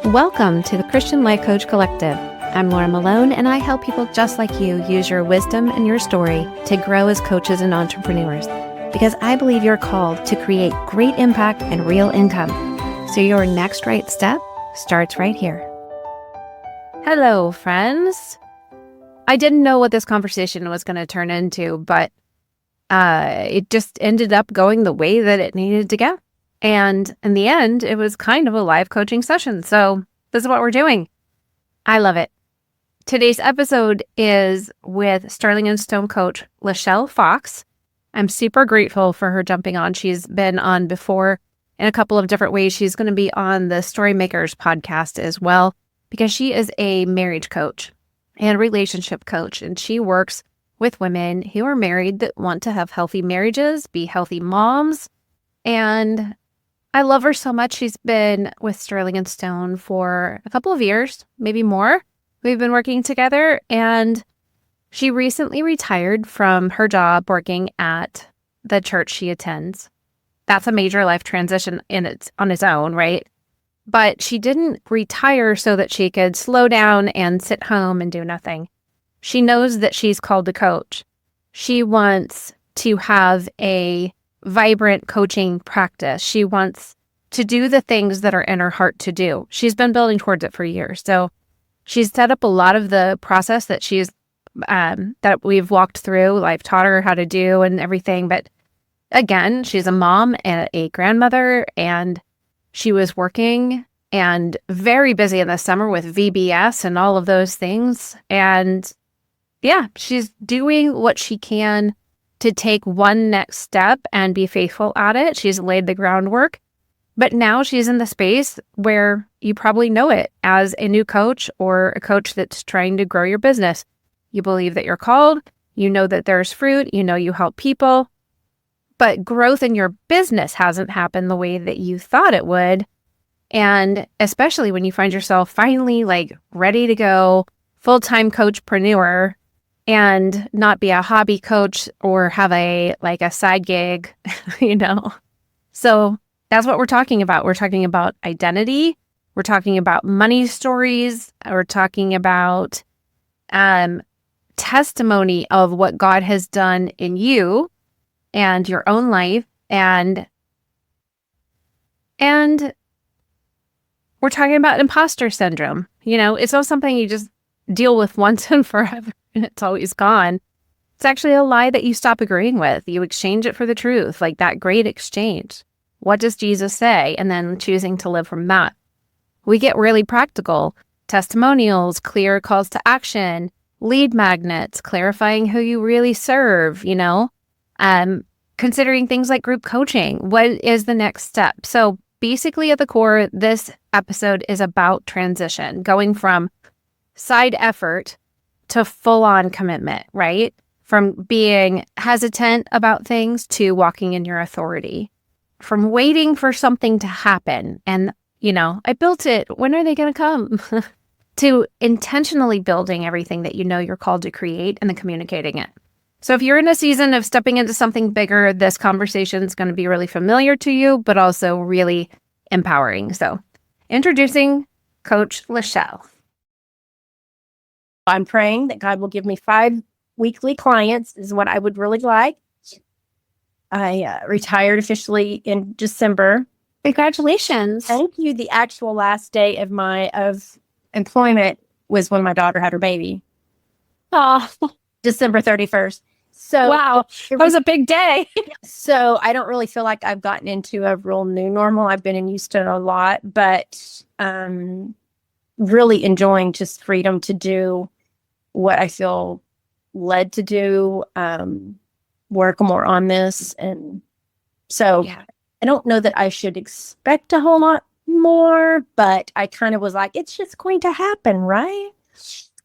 Welcome to the Christian Life Coach Collective. I'm Laura Malone, and I help people just like you use your wisdom and your story to grow as coaches and entrepreneurs, because I believe you're called to create great impact and real income. So your next right step starts right here. Hello, friends. I didn't know what this conversation was going to turn into, but it just ended up going the way that it needed to go. And in the end, it was kind of a live coaching session. So this is what we're doing. I love it. Today's episode is with Sterling and Stone coach Laschl Fox. I'm super grateful for her jumping on. She's been on before in a couple of different ways. She's going to be on the Storymakers podcast as well, because she is a marriage coach and relationship coach. And she works with women who are married that want to have healthy marriages, be healthy moms. And I love her so much. She's been with Sterling and Stone for a couple of years, maybe more. We've been working together, and she recently retired from her job working at the church she attends. That's a major life transition on its own, right? But she didn't retire so that she could slow down and sit home and do nothing. She knows that she's called to coach. She wants to have a vibrant coaching practice. She wants to do the things that are in her heart to do. She's been building towards it for years. So she's set up a lot of the process that that we've walked through. I've taught her how to do and everything. But again, she's a mom and a grandmother, and she was working and very busy in the summer with VBS and all of those things. And yeah, she's doing what she can to take one next step and be faithful at it. She's laid the groundwork, but now she's in the space where you probably know it as a new coach or a coach that's trying to grow your business. You believe that you're called, you know that there's fruit, you know you help people, but growth in your business hasn't happened the way that you thought it would. And especially when you find yourself finally ready to go full-time coachpreneur and not be a hobby coach or have a side gig, So that's what we're talking about. We're talking about identity. We're talking about money stories. We're talking about testimony of what God has done in you and your own life. And we're talking about imposter syndrome. It's not something you just deal with once and forever and it's always gone. It's actually a lie that you stop agreeing with. You exchange it for the truth, like that great exchange. What does Jesus say? And then choosing to live from that. We get really practical. Testimonials, clear calls to action, lead magnets, clarifying who you really serve, considering things like group coaching. What is the next step? So basically at the core, this episode is about transition, going from side effort to full-on commitment, right? From being hesitant about things to walking in your authority. From waiting for something to happen and, I built it, when are they going to come? To intentionally building everything that you know you're called to create and then communicating it. So if you're in a season of stepping into something bigger, this conversation is going to be really familiar to you, but also really empowering. So introducing Coach Laschl. I'm praying that God will give me 5 weekly clients is what I would really like. I retired officially in December. Congratulations. Thank you. The actual last day of employment was when my daughter had her baby. Oh, December 31st. So wow. That was a big day. So I don't really feel like I've gotten into a real new normal. I've been in Houston a lot, but really enjoying just freedom to do what I feel led to do, work more on this. And so I don't know that I should expect a whole lot more, but I kind of was like, it's just going to happen, right?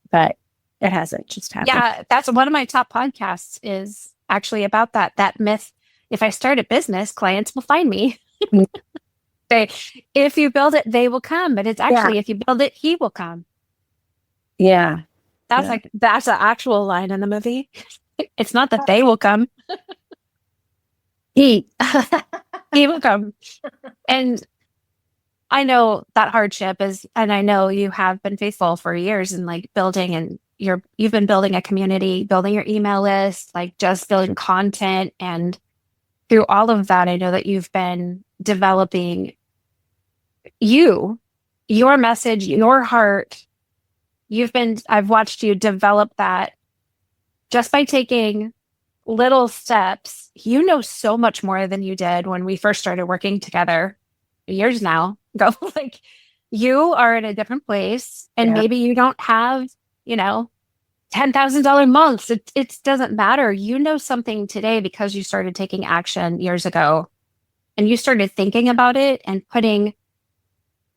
But it hasn't just happened. Yeah, that's one of my top podcasts is actually about that myth. If I start a business, clients will find me. If you build it, they will come. But it's actually, if you build it, he will come. Yeah. That's an actual line in the movie. It's not that they will come. He will come. And I know that hardship is, and I know you have been faithful for years in like building, and you've been building a community, building your email list, like just building content. And through all of that, I know that you've been developing your message, your heart. I've watched you develop that just by taking little steps. You know so much more than you did when we first started working together years now ago. Like you are in a different place, and maybe you don't have, $10,000 months. It doesn't matter. You know something today because you started taking action years ago, and you started thinking about it and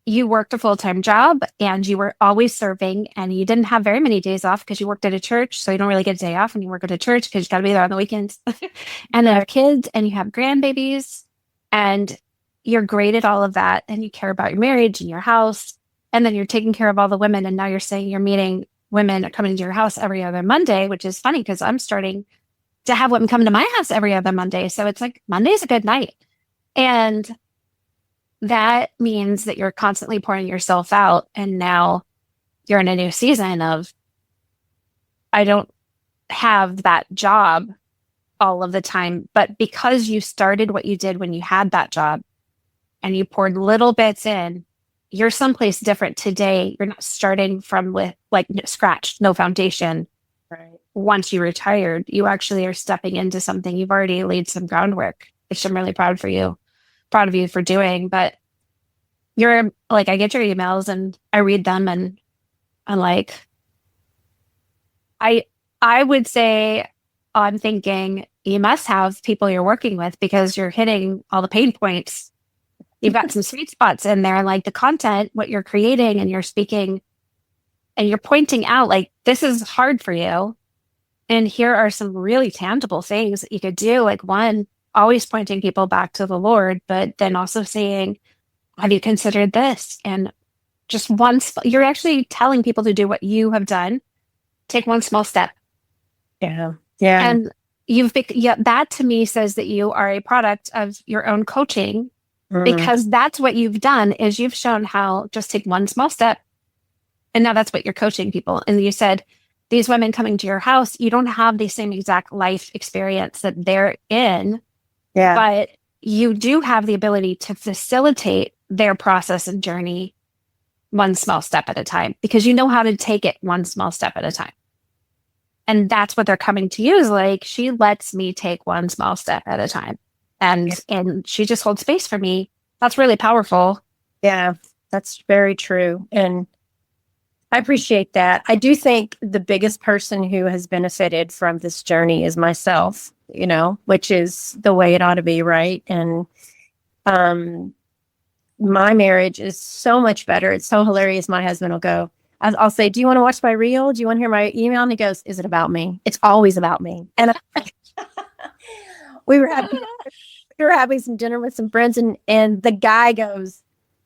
you worked a full-time job, and you were always serving, and you didn't have very many days off because you worked at a church. So you don't really get a day off when you work at a church because you got to be there on the weekends. And then have kids, and you have grandbabies, and you're great at all of that. And you care about your marriage and your house. And then you're taking care of all the women. And now you're saying you're meeting women are coming to your house every other Monday, which is funny because I'm starting to have women come to my house every other Monday. So it's like Monday's a good night. And that means that you're constantly pouring yourself out. And now you're in a new season of, I don't have that job all of the time, but because you started what you did when you had that job and you poured little bits in, you're someplace different today. You're not starting from with like scratch, no foundation. Right. Once you retired, you actually are stepping into something. You've already laid some groundwork, which I'm really proud of you for doing. But you're like, I get your emails and I read them, and I'm like, I would say I'm thinking you must have people you're working with because you're hitting all the pain points. You've got some sweet spots in there, like the content, what you're creating, and you're speaking and you're pointing out like, this is hard for you. And here are some really tangible things that you could do. Like one, always pointing people back to the Lord, but then also saying, have you considered this? And just you're actually telling people to do what you have done. Take one small step. Yeah. Yeah. And that to me says that you are a product of your own coaching, because that's what you've done is you've shown how just take one small step. And now that's what you're coaching people. And you said, these women coming to your house, you don't have the same exact life experience that they're in. Yeah. But you do have the ability to facilitate their process and journey one small step at a time, because you know how to take it one small step at a time. And that's what they're coming to you is like, she lets me take one small step at a time. And she just holds space for me. That's really powerful. Yeah, that's very true. And I appreciate that. I do think the biggest person who has benefited from this journey is myself, which is the way it ought to be, right? And my marriage is so much better. It's so hilarious. My husband will go, I'll say, do you want to watch my reel? Do you want to hear my email? And he goes, is it about me? It's always about me. And we were having some dinner with some friends, and the guy goes,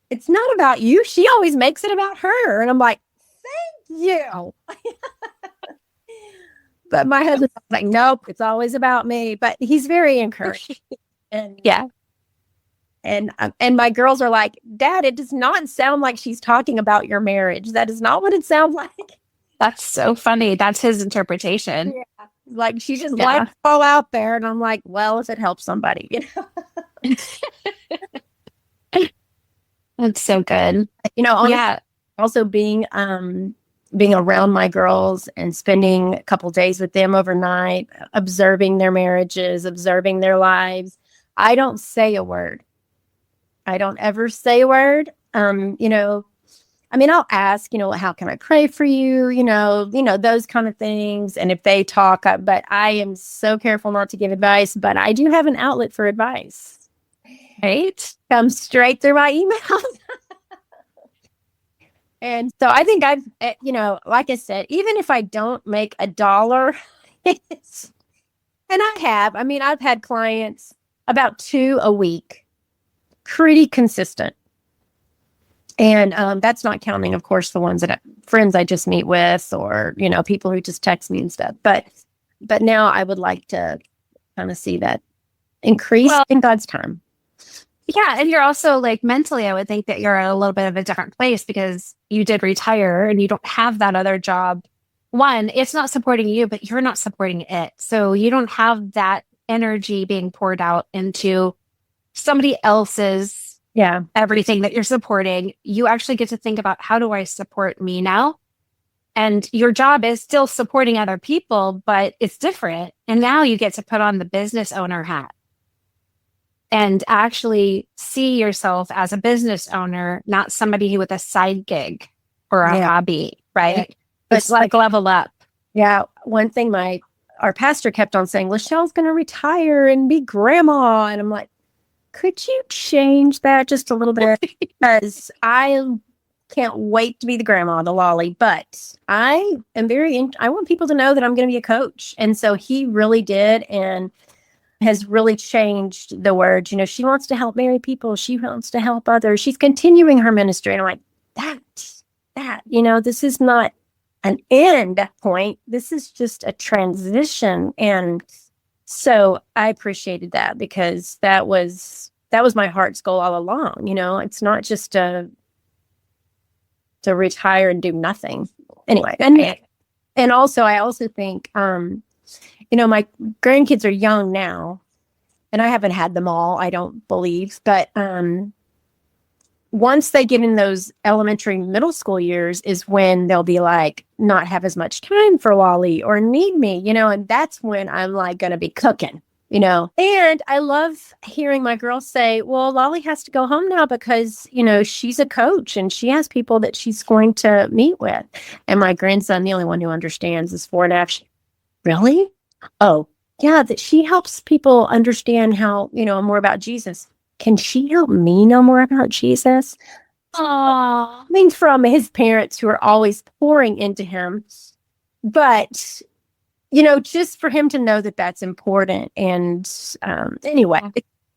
it's not about you. She always makes it about her. And I'm like, thank you. But my husband's like, nope, it's always about me. But he's very encouraging. And yeah. And my girls are like, Dad, it does not sound like she's talking about your marriage. That is not what it sounds like. That's so funny. That's his interpretation. Yeah. Like she just let it fall out there. And I'm like, well, if it helps somebody, That's so good. Honestly, also being around my girls and spending a couple days with them overnight, observing their marriages, observing their lives. I don't say a word. I don't ever say a word. I'll ask, how can I pray for you? Those kind of things. And if they talk, but I am so careful not to give advice, but I do have an outlet for advice. Right? Comes straight through my emails. And so I think I've, like I said, even if I don't make $1, and I've had clients about 2 a week, pretty consistent. And that's not counting, of course, the ones friends I just meet with, or, people who just text me and stuff. But now I would like to kind of see that increase in God's time. Yeah. And you're also like mentally, I would think that you're at a little bit of a different place because you did retire and you don't have that other job. One, it's not supporting you, but you're not supporting it. So you don't have that energy being poured out into somebody else's Yeah. everything that you're supporting. You actually get to think about, how do I support me now? And your job is still supporting other people, but it's different. And now you get to put on the business owner hat and actually see yourself as a business owner, not somebody who with a side gig or a Yeah. hobby, right? Yeah. It's like level up. Yeah. One thing our pastor kept on saying, Lachelle's going to retire and be grandma. And I'm like, could you change that just a little bit? Because I can't wait to be the grandma, the lolly, but I am I want people to know that I'm going to be a coach. And so he really did. And has really changed the words. She wants to help married people. She wants to help others. She's continuing her ministry. And I'm like, this is not an end point. This is just a transition. And so I appreciated that because that was my heart's goal all along. It's not just to retire and do nothing. Anyway, and also I also think my grandkids are young now, and I haven't had them all, I don't believe. But once they get in those elementary, middle school years is when they'll be like, not have as much time for Lolly or need me, and that's when I'm like going to be cooking, And I love hearing my girls say, well, Lolly has to go home now because, she's a coach and she has people that she's going to meet with. And my grandson, the only one who understands, is 4.5. Really? Oh, yeah, that she helps people understand how, more about Jesus. Can she help me know more about Jesus? Oh, Coming from his parents who are always pouring into him. But, just for him to know that that's important. And anyway,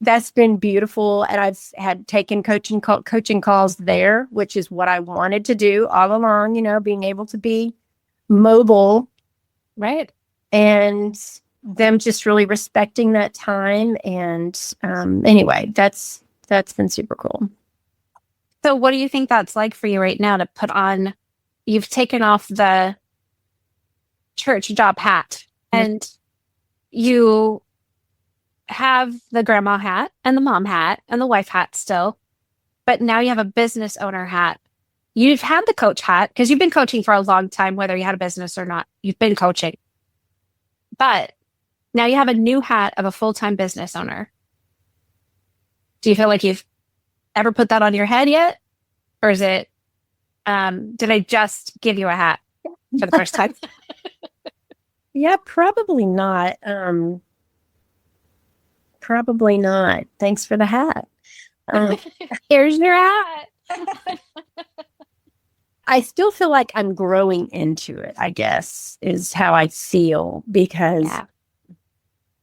that's been beautiful. And I've had taken coaching calls there, which is what I wanted to do all along, being able to be mobile. right. And them just really respecting that time. And anyway, that's been super cool. So what do you think that's like for you right now to put on, you've taken off the church job hat and you have the grandma hat and the mom hat and the wife hat still, but now you have a business owner hat. You've had the coach hat because you've been coaching for a long time, whether you had a business or not, you've been coaching. But now you have a new hat of a full-time business owner. Do you feel like you've ever put that on your head yet? Or is it, did I just give you a hat for the first time? Yeah, probably not. Probably not. Thanks for the hat. Here's your hat. I still feel like I'm growing into it, I guess, is how I feel. Because,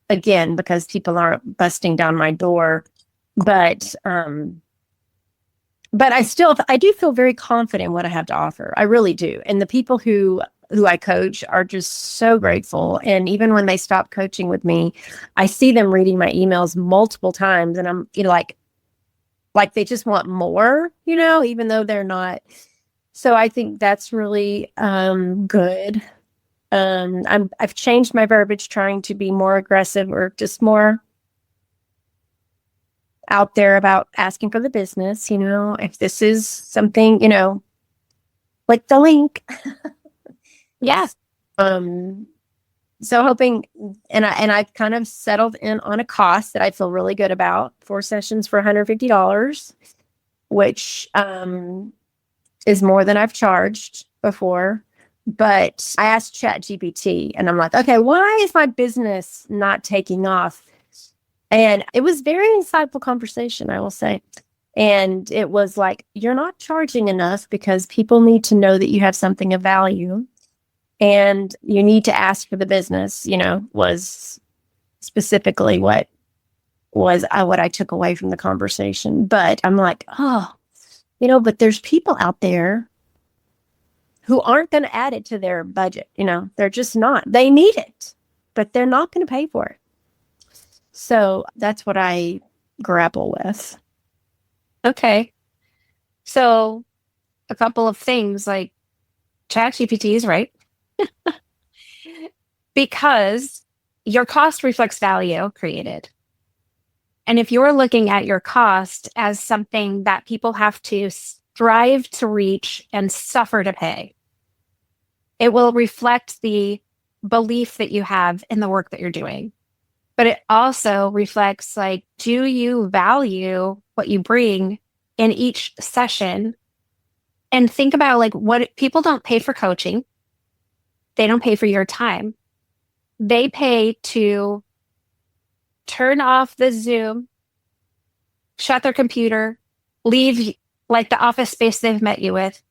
again, because people aren't busting down my door. But I do feel very confident in what I have to offer. I really do. And the people who I coach are just so grateful. And even when they stop coaching with me, I see them reading my emails multiple times. And I'm, like they just want more, even though they're not. So I think that's really good. I've changed my verbiage, trying to be more aggressive or just more out there about asking for the business, if this is something, like the link. Yes. So hoping, and I've kind of settled in on a cost that I feel really good about. 4 sessions for $150, which is more than I've charged before. But I asked ChatGPT and I'm like, okay, why is my business not taking off? And it was very insightful conversation, I will say. And it was like, you're not charging enough because people need to know that you have something of value. And you need to ask for the business, was specifically what I took away from the conversation. But I'm like, but there's people out there who aren't going to add it to their budget. They're just not. They need it, but they're not going to pay for it. So that's what I grapple with. Okay. So a couple of things like ChatGPT is right because your cost reflects value created. And if you're looking at your cost as something that people have to strive to reach and suffer to pay, it will reflect the belief that you have in the work that you're doing. But it also reflects like, do you value what you bring in each session? And think about like what people don't pay for coaching. They don't pay for your time. They pay to turn off the Zoom, shut their computer, leave like the office space they've met you with,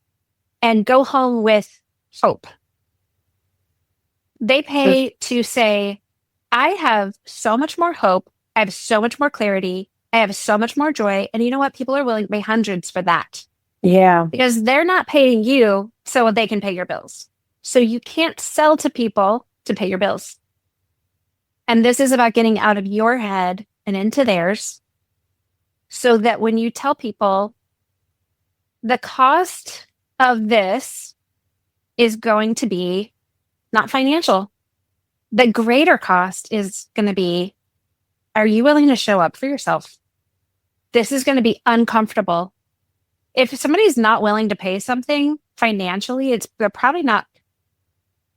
and go home with hope. They pay to say, I have so much more hope. I have so much more clarity. I have so much more joy. And you know what? People are willing to pay hundreds for that. Yeah. Because they're not paying you so they can pay your bills. So you can't sell to people to pay your bills. And this is about getting out of your head and into theirs so that when you tell people the cost of this is going to be not financial, the greater cost is going to be, are you willing to show up for yourself? This is going to be uncomfortable. If somebody's not willing to pay something financially, they're probably not.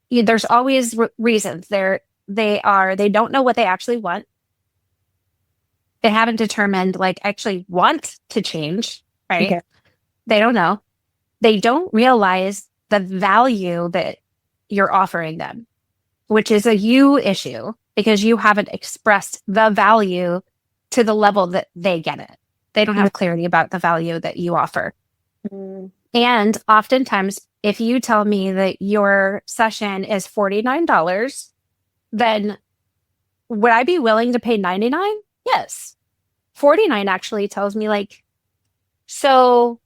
There's always reasons. They don't know what they actually want. They haven't determined like actually want to change, right? Okay. They don't know. They don't realize the value that you're offering them, which is a you issue because you haven't expressed the value to the level that they get it. They don't have clarity about the value that you offer. Mm. And oftentimes, if you tell me that your session is $49, then would I be willing to pay $99? Yes. $49 actually tells me like, so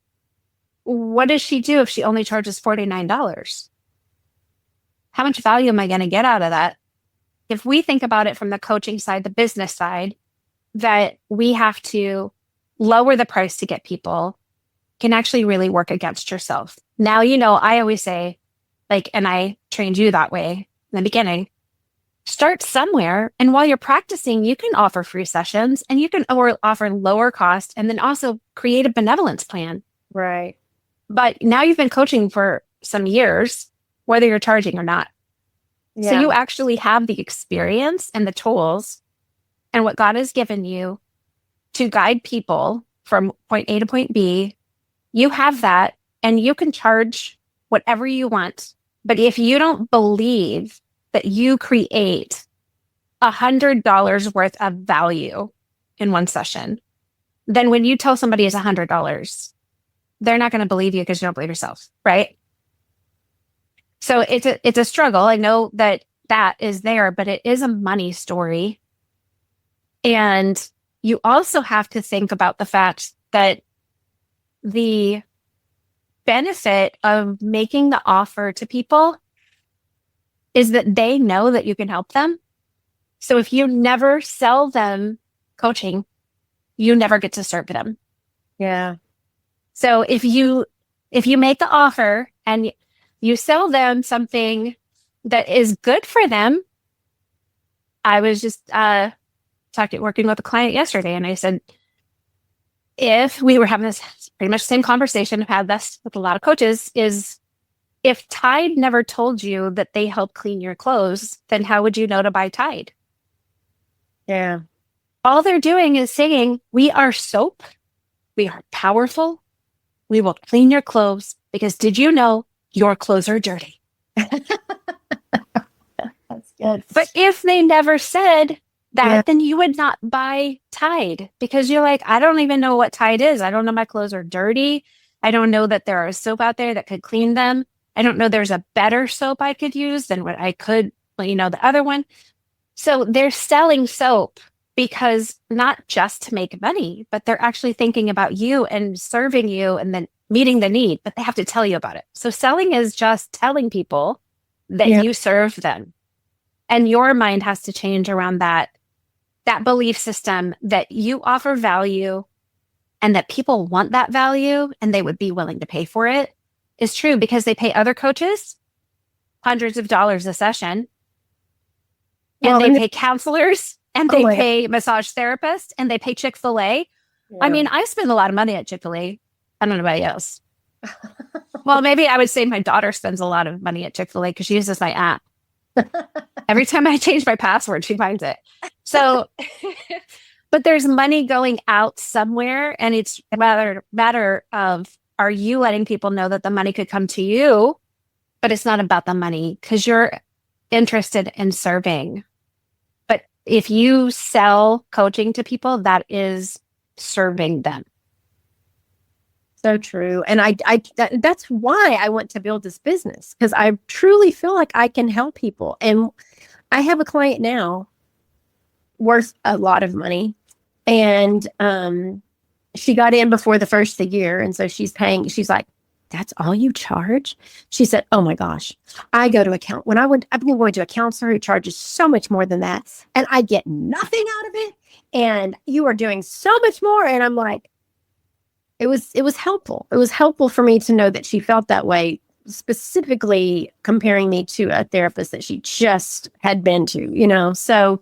what does she do if she only charges $49? How much value am I going to get out of that? If we think about it from the coaching side, the business side, that we have to lower the price to get people can actually really work against yourself. Now, I always say, like, and I trained you that way in the beginning, start somewhere. And while you're practicing, you can offer free sessions and you can offer lower cost and then also create a benevolence plan. Right. But now you've been coaching for some years, whether you're charging or not. Yeah. So you actually have the experience and the tools and what God has given you to guide people from point A to point B. You have that and you can charge whatever you want. But if you don't believe that you create $100 worth of value in one session, then when you tell somebody it's $100, they're not going to believe you because you don't believe yourself, right? So it's a struggle. I know that is there, but it is a money story. And you also have to think about the fact that the benefit of making the offer to people is that they know that you can help them. So if you never sell them coaching, you never get to serve them. Yeah. So if you make the offer and you sell them something that is good for them, I was just working with a client yesterday, and I said, if we were having this pretty much the same conversation, I've had this with a lot of coaches, is if Tide never told you that they help clean your clothes, then how would you know to buy Tide? Yeah. All they're doing is saying, we are soap, we are powerful, we will clean your clothes, because did you know your clothes are dirty? That's good. But if they never said that, then you would not buy Tide, because you're like, I don't even know what Tide is. I don't know my clothes are dirty. I don't know that there are soap out there that could clean them. I don't know there's a better soap I could use than what I could, the other one. So they're selling soap because not just to make money, but they're actually thinking about you and serving you and then meeting the need, but they have to tell you about it. So selling is just telling people that you serve them. And your mind has to change around that belief system that you offer value and that people want that value and they would be willing to pay for it is true, because they pay other coaches hundreds of dollars a session, and they pay counselors, and they pay massage therapists, and they pay Chick-fil-A. Yeah. I mean, I spend a lot of money at Chick-fil-A. I don't know about else. Well, maybe I would say my daughter spends a lot of money at Chick-fil-A because she uses my app. Every time I change my password, she finds it. So, but there's money going out somewhere, and it's rather matter of, are you letting people know that the money could come to you, but it's not about the money because you're interested in serving. But if you sell coaching to people, that is serving them. So true. And that's why I want to build this business, because I truly feel like I can help people. And I have a client now worth a lot of money. And she got in before the first of the year. And so she's like, that's all you charge? She said, oh my gosh, I've been going to a counselor who charges so much more than that, and I get nothing out of it. And you are doing so much more. And I'm like, it was helpful. It was helpful for me to know that she felt that way, specifically comparing me to a therapist that she just had been to, So,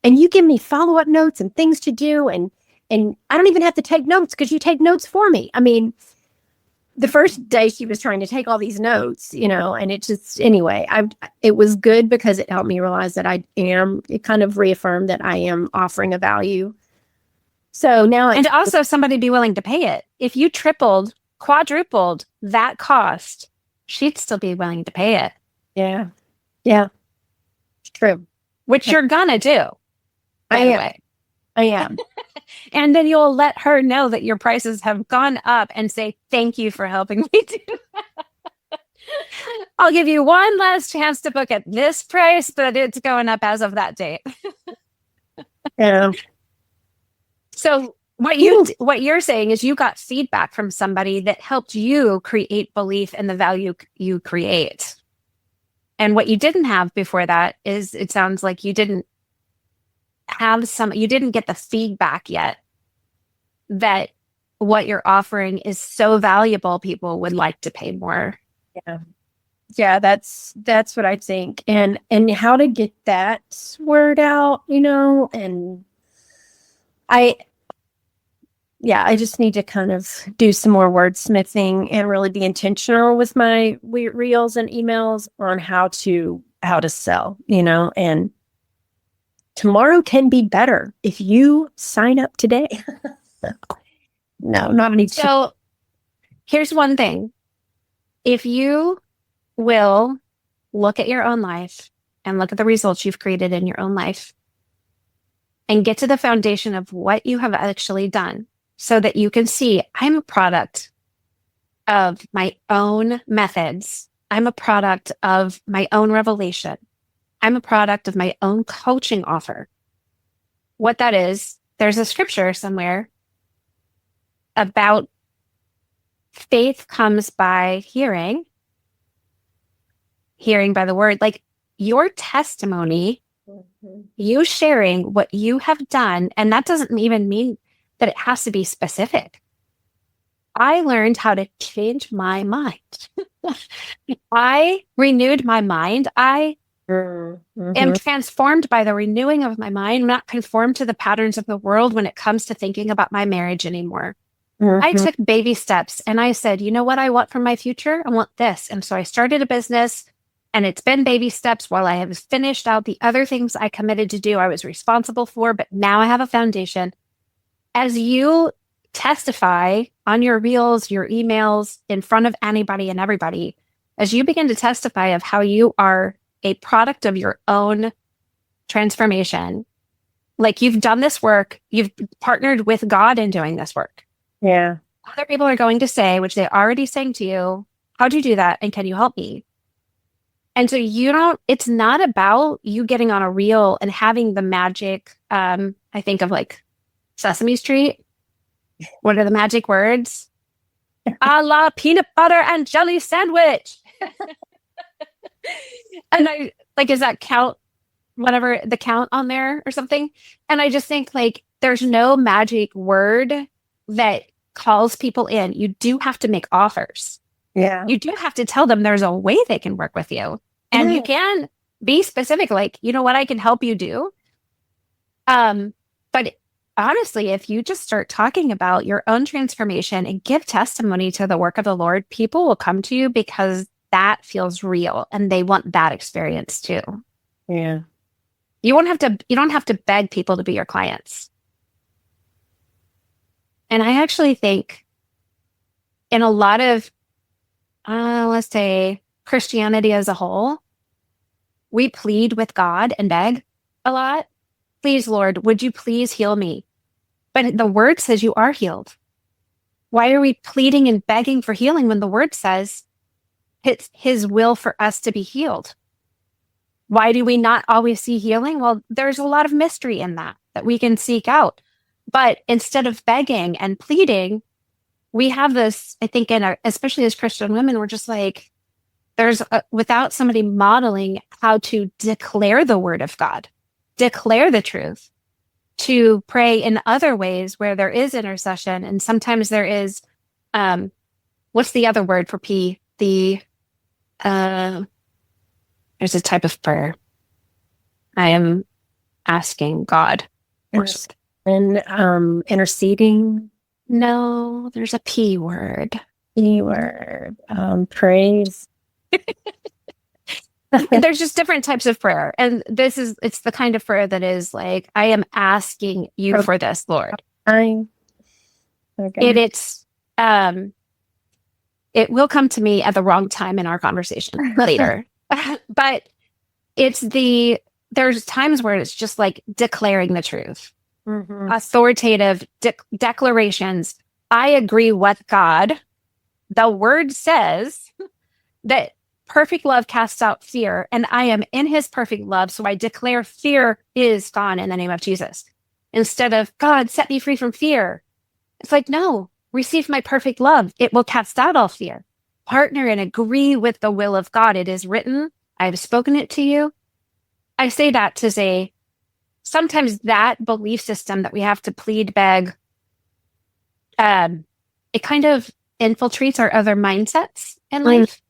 and you give me follow-up notes and things to do. And I don't even have to take notes because you take notes for me. I mean, the first day she was trying to take all these notes, and it just, anyway, it was good because it helped me realize that it kind of reaffirmed that I am offering a value. So now, and also somebody be willing to pay it. If you tripled, quadrupled that cost, she'd still be willing to pay it. Yeah. Yeah. It's true. Which you're gonna do. I am. And then you'll let her know that your prices have gone up and say, thank you for helping me do that. I'll give you one last chance to book at this price, but it's going up as of that date. Yeah. So what you're saying is you got feedback from somebody that helped you create belief in the value you create. And what you didn't have before that is, it sounds like you didn't get the feedback yet that what you're offering is so valuable, people would like to pay more. Yeah. Yeah, that's what I think. And how to get that word out, and I just need to kind of do some more wordsmithing and really be intentional with my reels and emails on how to sell, and tomorrow can be better if you sign up today. No, not any. So here's one thing. If you will look at your own life and look at the results you've created in your own life and get to the foundation of what you have actually done, so that you can see, I'm a product of my own methods. I'm a product of my own revelation. I'm a product of my own coaching offer. What that is, there's a scripture somewhere about faith comes by hearing by the word. Like your testimony, you sharing what you have done, and that doesn't even mean that it has to be specific. I learned how to change my mind. I renewed my mind. I am transformed by the renewing of my mind. I'm not conformed to the patterns of the world when it comes to thinking about my marriage anymore. I took baby steps and I said, you know what I want for my future? I want this. And so I started a business, and it's been baby steps while I have finished out the other things I committed to do, I was responsible for, but now I have a foundation. As you testify on your reels, your emails, in front of anybody and everybody, as you begin to testify of how you are a product of your own transformation, like you've done this work, you've partnered with God in doing this work. Yeah. Other people are going to say, which they're already saying to you, how'd you do that? And can you help me? And so it's not about you getting on a reel and having the magic, I think of like Sesame Street. What are the magic words? A la peanut butter and jelly sandwich. And I like, is that count, whatever the count on there or something? And I just think like, there's no magic word that calls people in, you do have to make offers. Yeah. You do have to tell them there's a way they can work with you. And you can be specific, like, you know what I can help you do. But honestly, if you just start talking about your own transformation and give testimony to the work of the Lord, people will come to you because that feels real and they want that experience too. Yeah. You don't have to beg people to be your clients. And I actually think in a lot of, let's say, Christianity as a whole, we plead with God and beg a lot. Please, Lord, would you please heal me? But the word says you are healed. Why are we pleading and begging for healing when the word says it's his will for us to be healed? Why do we not always see healing? Well, there's a lot of mystery in that we can seek out. But instead of begging and pleading, we have this, I think, especially as Christian women, we're just like, without somebody modeling how to declare the word of God, declare the truth, to pray in other ways where there is intercession. And sometimes there is, what's the other word for P? There's a type of prayer. I am asking God. Interceding. No, there's a P word. P word. Praise. There's just different types of prayer. And it's the kind of prayer that is like, I am asking you for this, Lord. Okay. It will come to me at the wrong time in our conversation later. But there's times where it's just like declaring the truth. Mm-hmm. Authoritative declarations. I agree with God. The word says that perfect love casts out fear, and I am in his perfect love. So I declare fear is gone in the name of Jesus. Instead of God, set me free from fear. It's like, no, receive my perfect love. It will cast out all fear. Partner and agree with the will of God. It is written. I have spoken it to you. I say that to say, sometimes that belief system that we have to plead, beg, it kind of infiltrates our other mindsets in life.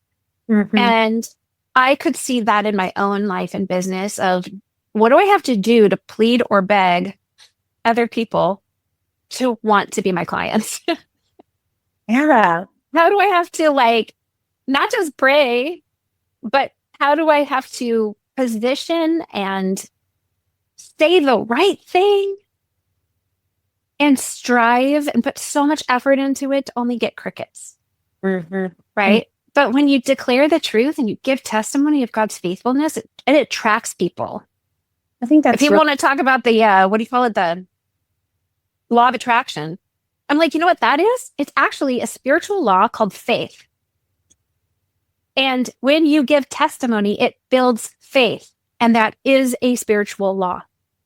Mm-hmm. And I could see that in my own life and business of what do I have to do to plead or beg other people to want to be my clients? Yeah. How do I have to not just pray, but how do I have to position and say the right thing and strive and put so much effort into it to only get crickets? Mm-hmm. Right? But when you declare the truth and you give testimony of God's faithfulness, it attracts people. I think that's if you want to talk about the, what do you call it? The law of attraction. I'm like, you know what that is? It's actually a spiritual law called faith. And when you give testimony, it builds faith. And that is a spiritual law.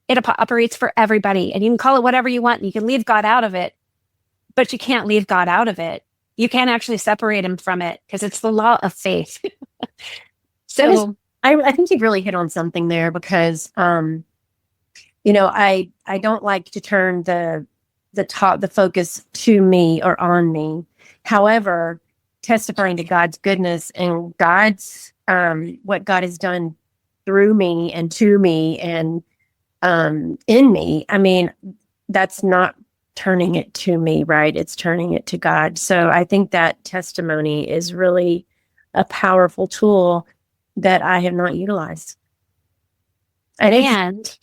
It operates for everybody. And you can call it whatever you want. And you can leave God out of it. But you can't leave God out of it. You can't actually separate him from it because it's the law of faith. So I think you've really hit on something there because, I don't like to turn the focus to me or on me. However, testifying to God's goodness and God's, what God has done through me and to me and, in me, I mean, that's not turning it to me, right? It's turning it to God. So I think that testimony is really a powerful tool that I have not utilized. And it's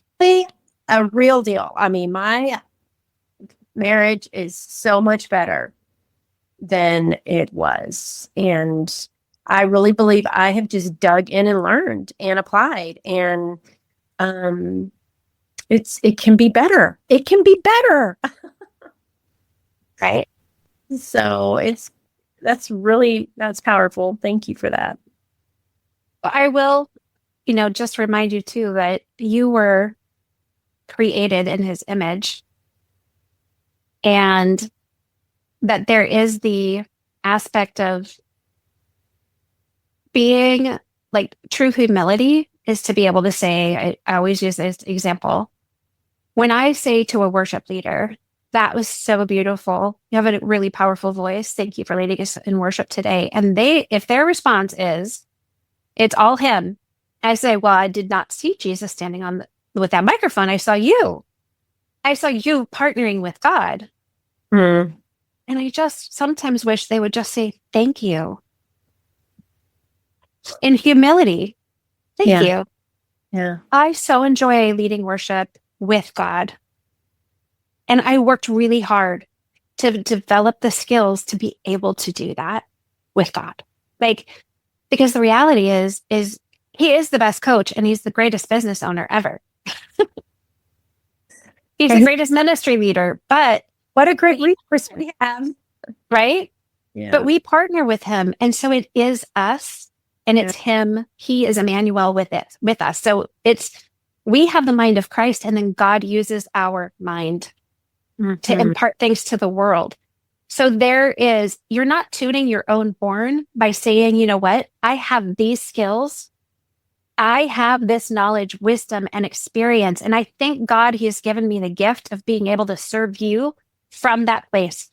a real deal. I mean, my marriage is so much better than it was. And I really believe I have just dug in and learned and applied. And it can be better. It can be better. right. So that's powerful. Thank you for that. I will, just remind you too that you were created in his image and that there is the aspect of being true humility is to be able to say, I always use this example. When I say to a worship leader, That was so beautiful. You have a really powerful voice. Thank you for leading us in worship today. And if their response is, it's all him, I say, well, I did not see Jesus standing with that microphone. I saw you. I saw you partnering with God. Mm. And I just sometimes wish they would just say, thank you. In humility. Thank you. Yeah. I so enjoy leading worship with God. And I worked really hard to develop the skills to be able to do that with God. Because the reality is he is the best coach and he's the greatest business owner ever. He's the greatest ministry leader, but what a great resource we have. Right? Yeah. But we partner with him. And so it is us and it's him. He is Emmanuel with us. So we have the mind of Christ and then God uses our mind to impart things to the world. So you're not tooting your own horn by saying, you know what? I have these skills. I have this knowledge, wisdom, and experience. And I thank God he has given me the gift of being able to serve you from that place.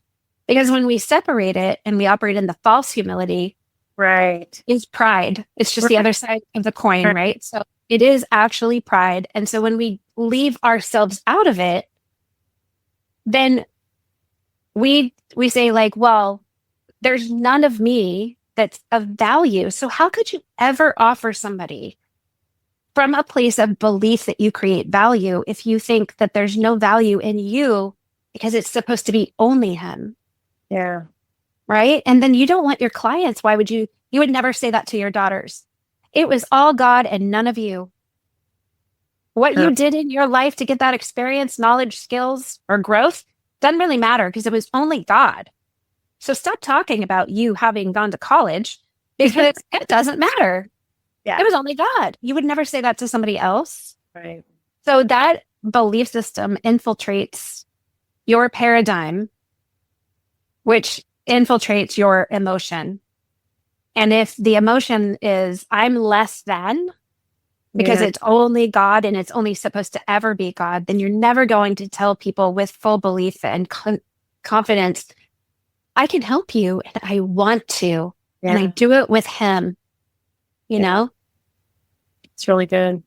Because when we separate it and we operate in the false humility, right, is pride. It's just the other side of the coin, right? So it is actually pride. And so when we leave ourselves out of it, then we say like, well, there's none of me that's of value. So how could you ever offer somebody from a place of belief that you create value if you think that there's no value in you because it's supposed to be only him? Yeah. Right. And then you don't want your clients. Why would you would never say that to your daughters. It was all God and none of you. What you did in your life to get that experience, knowledge, skills, or growth doesn't really matter because it was only God. So stop talking about you having gone to college because it doesn't matter. Yeah. It was only God. You would never say that to somebody else. Right. So that belief system infiltrates your paradigm, which infiltrates your emotion. And if the emotion is, I'm less than, because it's only God and it's only supposed to ever be God, then you're never going to tell people with full belief and confidence, I can help you and I want to. And I do it with him, you know? It's really good.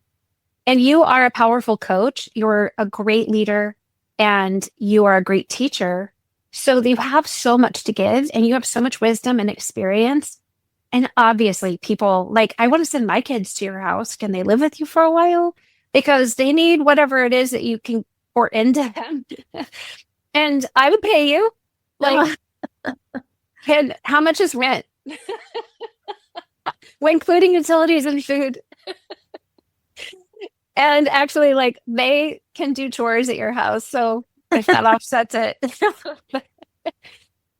And you are a powerful coach. You're a great leader and you are a great teacher. So you have so much to give and you have so much wisdom and experience. And obviously people like, I want to send my kids to your house. Can they live with you for a while? Because they need whatever it is that you can pour into them. And I would pay you. Like, and how much is rent? When including utilities and food. And actually, like, they can do chores at your house. So if that offsets it.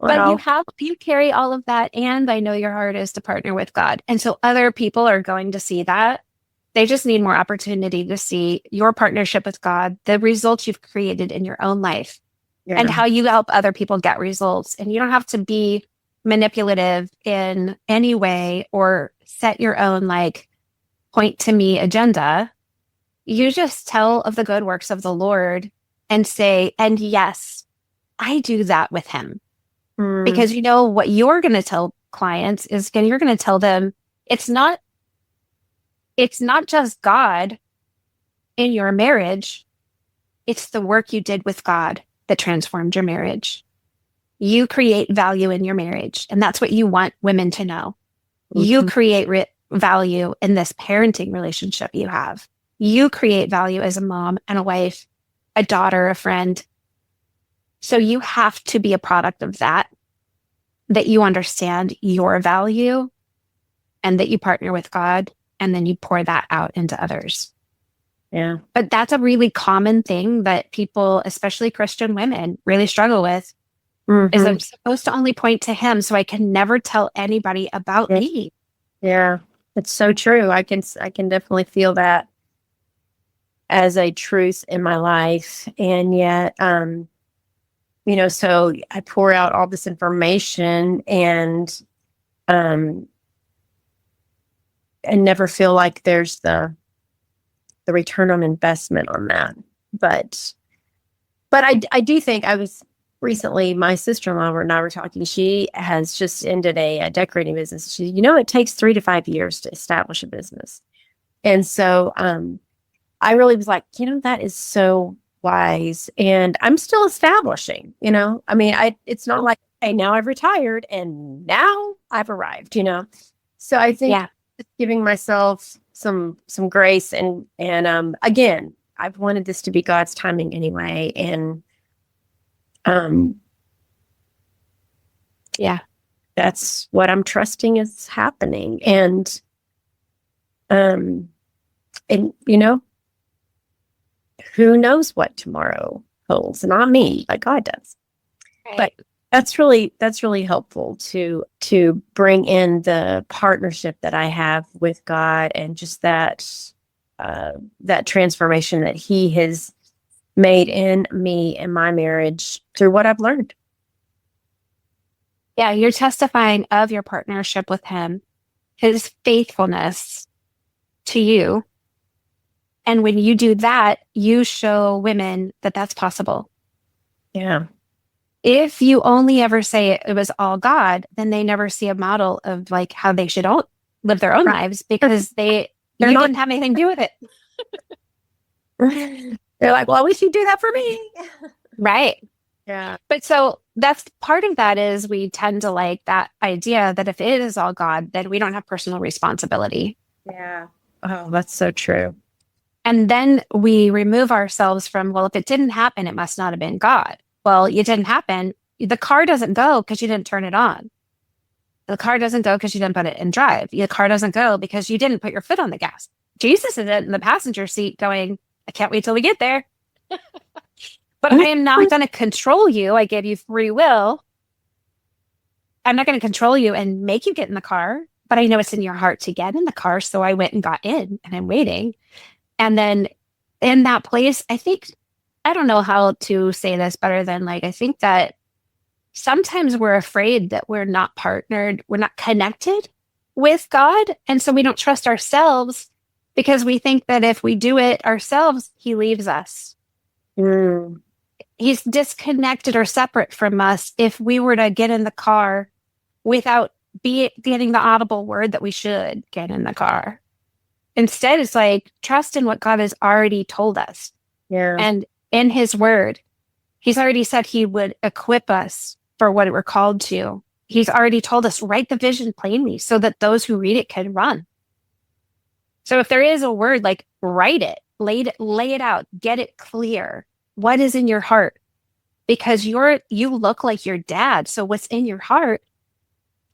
But you carry all of that. And I know your heart is to partner with God. And so other people are going to see that. They just need more opportunity to see your partnership with God, the results you've created in your own life, and how you help other people get results. And you don't have to be manipulative in any way or set your own like point to me agenda. You just tell of the good works of the Lord and say, and yes, I do that with him. Because you know what you're going to tell clients is you're going to tell them it's not just God in your marriage. It's the work you did with God that transformed your marriage. You create value in your marriage. And that's what you want women to know. You create value in this parenting relationship you have. You create value as a mom and a wife, a daughter, a friend. So you have to be a product of that you understand your value and that you partner with God and then you pour that out into others. Yeah. But that's a really common thing that people, especially Christian women, really struggle with. Is I'm supposed to only point to him, so I can never tell anybody about me. Yeah, it's so true. I can definitely feel that as a truth in my life. And yet, so I pour out all this information and never feel like there's the return on investment on that. But But I do think I was recently, my sister-in-law and I were talking. She has just ended a decorating business. She, it takes 3 to 5 years to establish a business. And so I really was like, that is so wise. And I'm still establishing, I mean, it's not like, hey, now I've retired and now I've arrived, So I think Yeah. just giving myself some grace and again, I've wanted this to be God's timing anyway. And Yeah. that's what I'm trusting is happening. And who knows what tomorrow holds? Not me, but God does. Right. But that's really helpful to bring in the partnership that I have with God and just that transformation that He has made in me and my marriage through what I've learned. Yeah, you're testifying of your partnership with Him, His faithfulness to you. And when you do that, you show women that that's possible. Yeah. If you only ever say it was all God, then they never see a model of like how they should live their own lives because you didn't have anything to do with it. They're like, well, I wish you'd do that for me. Right. Yeah. But so that's part of that is we tend to like that idea that if it is all God, then we don't have personal responsibility. Yeah. Oh, that's so true. And then we remove ourselves from, well, if it didn't happen, it must not have been God. Well, it didn't happen. The car doesn't go because you didn't turn it on. The car doesn't go because you didn't put it in drive. The car doesn't go because you didn't put your foot on the gas. Jesus is in the passenger seat going, I can't wait till we get there. But I am not going to control you. I gave you free will. I'm not going to control you and make you get in the car, but I know it's in your heart to get in the car. So I went and got in and I'm waiting. And then in that place, I don't know how to say this better than like, I think that sometimes we're afraid that we're not partnered, we're not connected with God. And so we don't trust ourselves because we think that if we do it ourselves, He leaves us. He's disconnected or separate from us if we were to get in the car without getting the audible word that we should get in the car. Instead, it's like, trust in what God has already told us. Yeah. And in His word, He's already said He would equip us for what we're called to. He's already told us, write the vision plainly so that those who read it can run. So if there is a word, like write it, lay it out, get it clear. What is in your heart? Because you look like your dad. So what's in your heart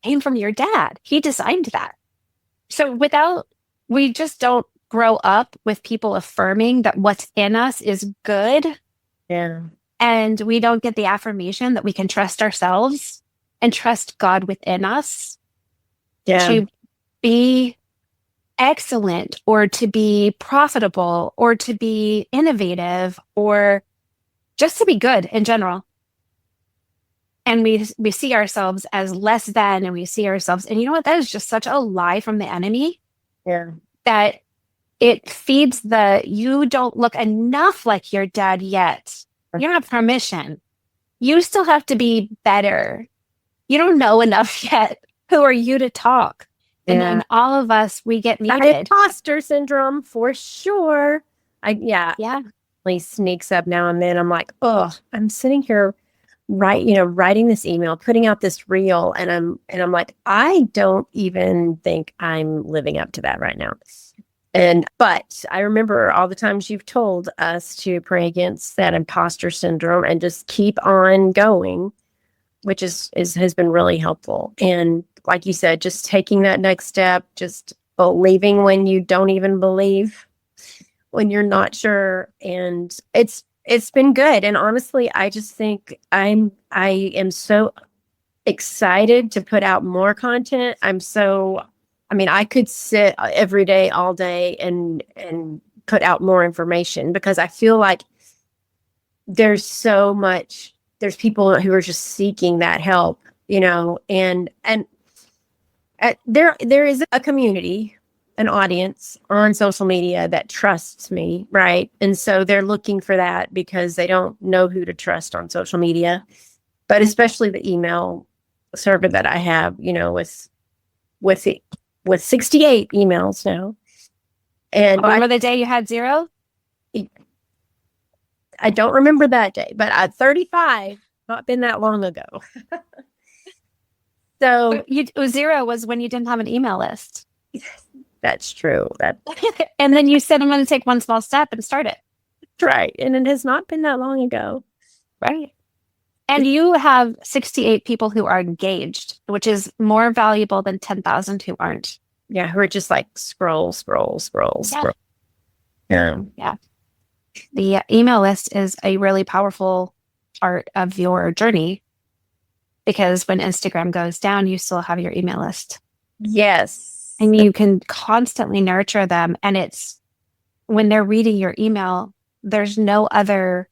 came from your dad. He designed that. So we just don't grow up with people affirming that what's in us is good. Yeah. And we don't get the affirmation that we can trust ourselves and trust God within us to be excellent or to be profitable or to be innovative or just to be good in general. And we see ourselves as less than, and we see ourselves, and you know what? That is just such a lie from the enemy. Yeah. That it feeds you don't look enough like your dad yet. You don't have permission. You still have to be better. You don't know enough yet. Who are you to talk? And then all of us, we get muted. Imposter syndrome for sure. Yeah. Sneaks up now and then. I'm like, oh, I'm sitting here writing this email, putting out this reel, and I'm like, I don't even think I'm living up to that right now. But I remember all the times you've told us to pray against that imposter syndrome and just keep on going, which has been really helpful. And like you said, just taking that next step, just believing when you don't even believe, when you're not sure. And it's been good. And honestly, I just think I am so excited to put out more content. I could sit every day, all day and put out more information because I feel like there's people who are just seeking that help, and there is a community an audience on social media that trusts me, right? And so they're looking for that because they don't know who to trust on social media, but especially the email server that I have, with 68 emails now. And Remember the day you had 0? I don't remember that day, but at 35, not been that long ago. So 0 was when you didn't have an email list. that's true. And then you said, I'm going to take one small step and start it. That's right. And it has not been that long ago. Right. And you have 68 people who are engaged, which is more valuable than 10,000 who aren't. Yeah. Who are just like scroll. Yeah. Yeah. The email list is a really powerful part of your journey because when Instagram goes down, you still have your email list. Yes. And you can constantly nurture them. And it's when they're reading your email, there's no other,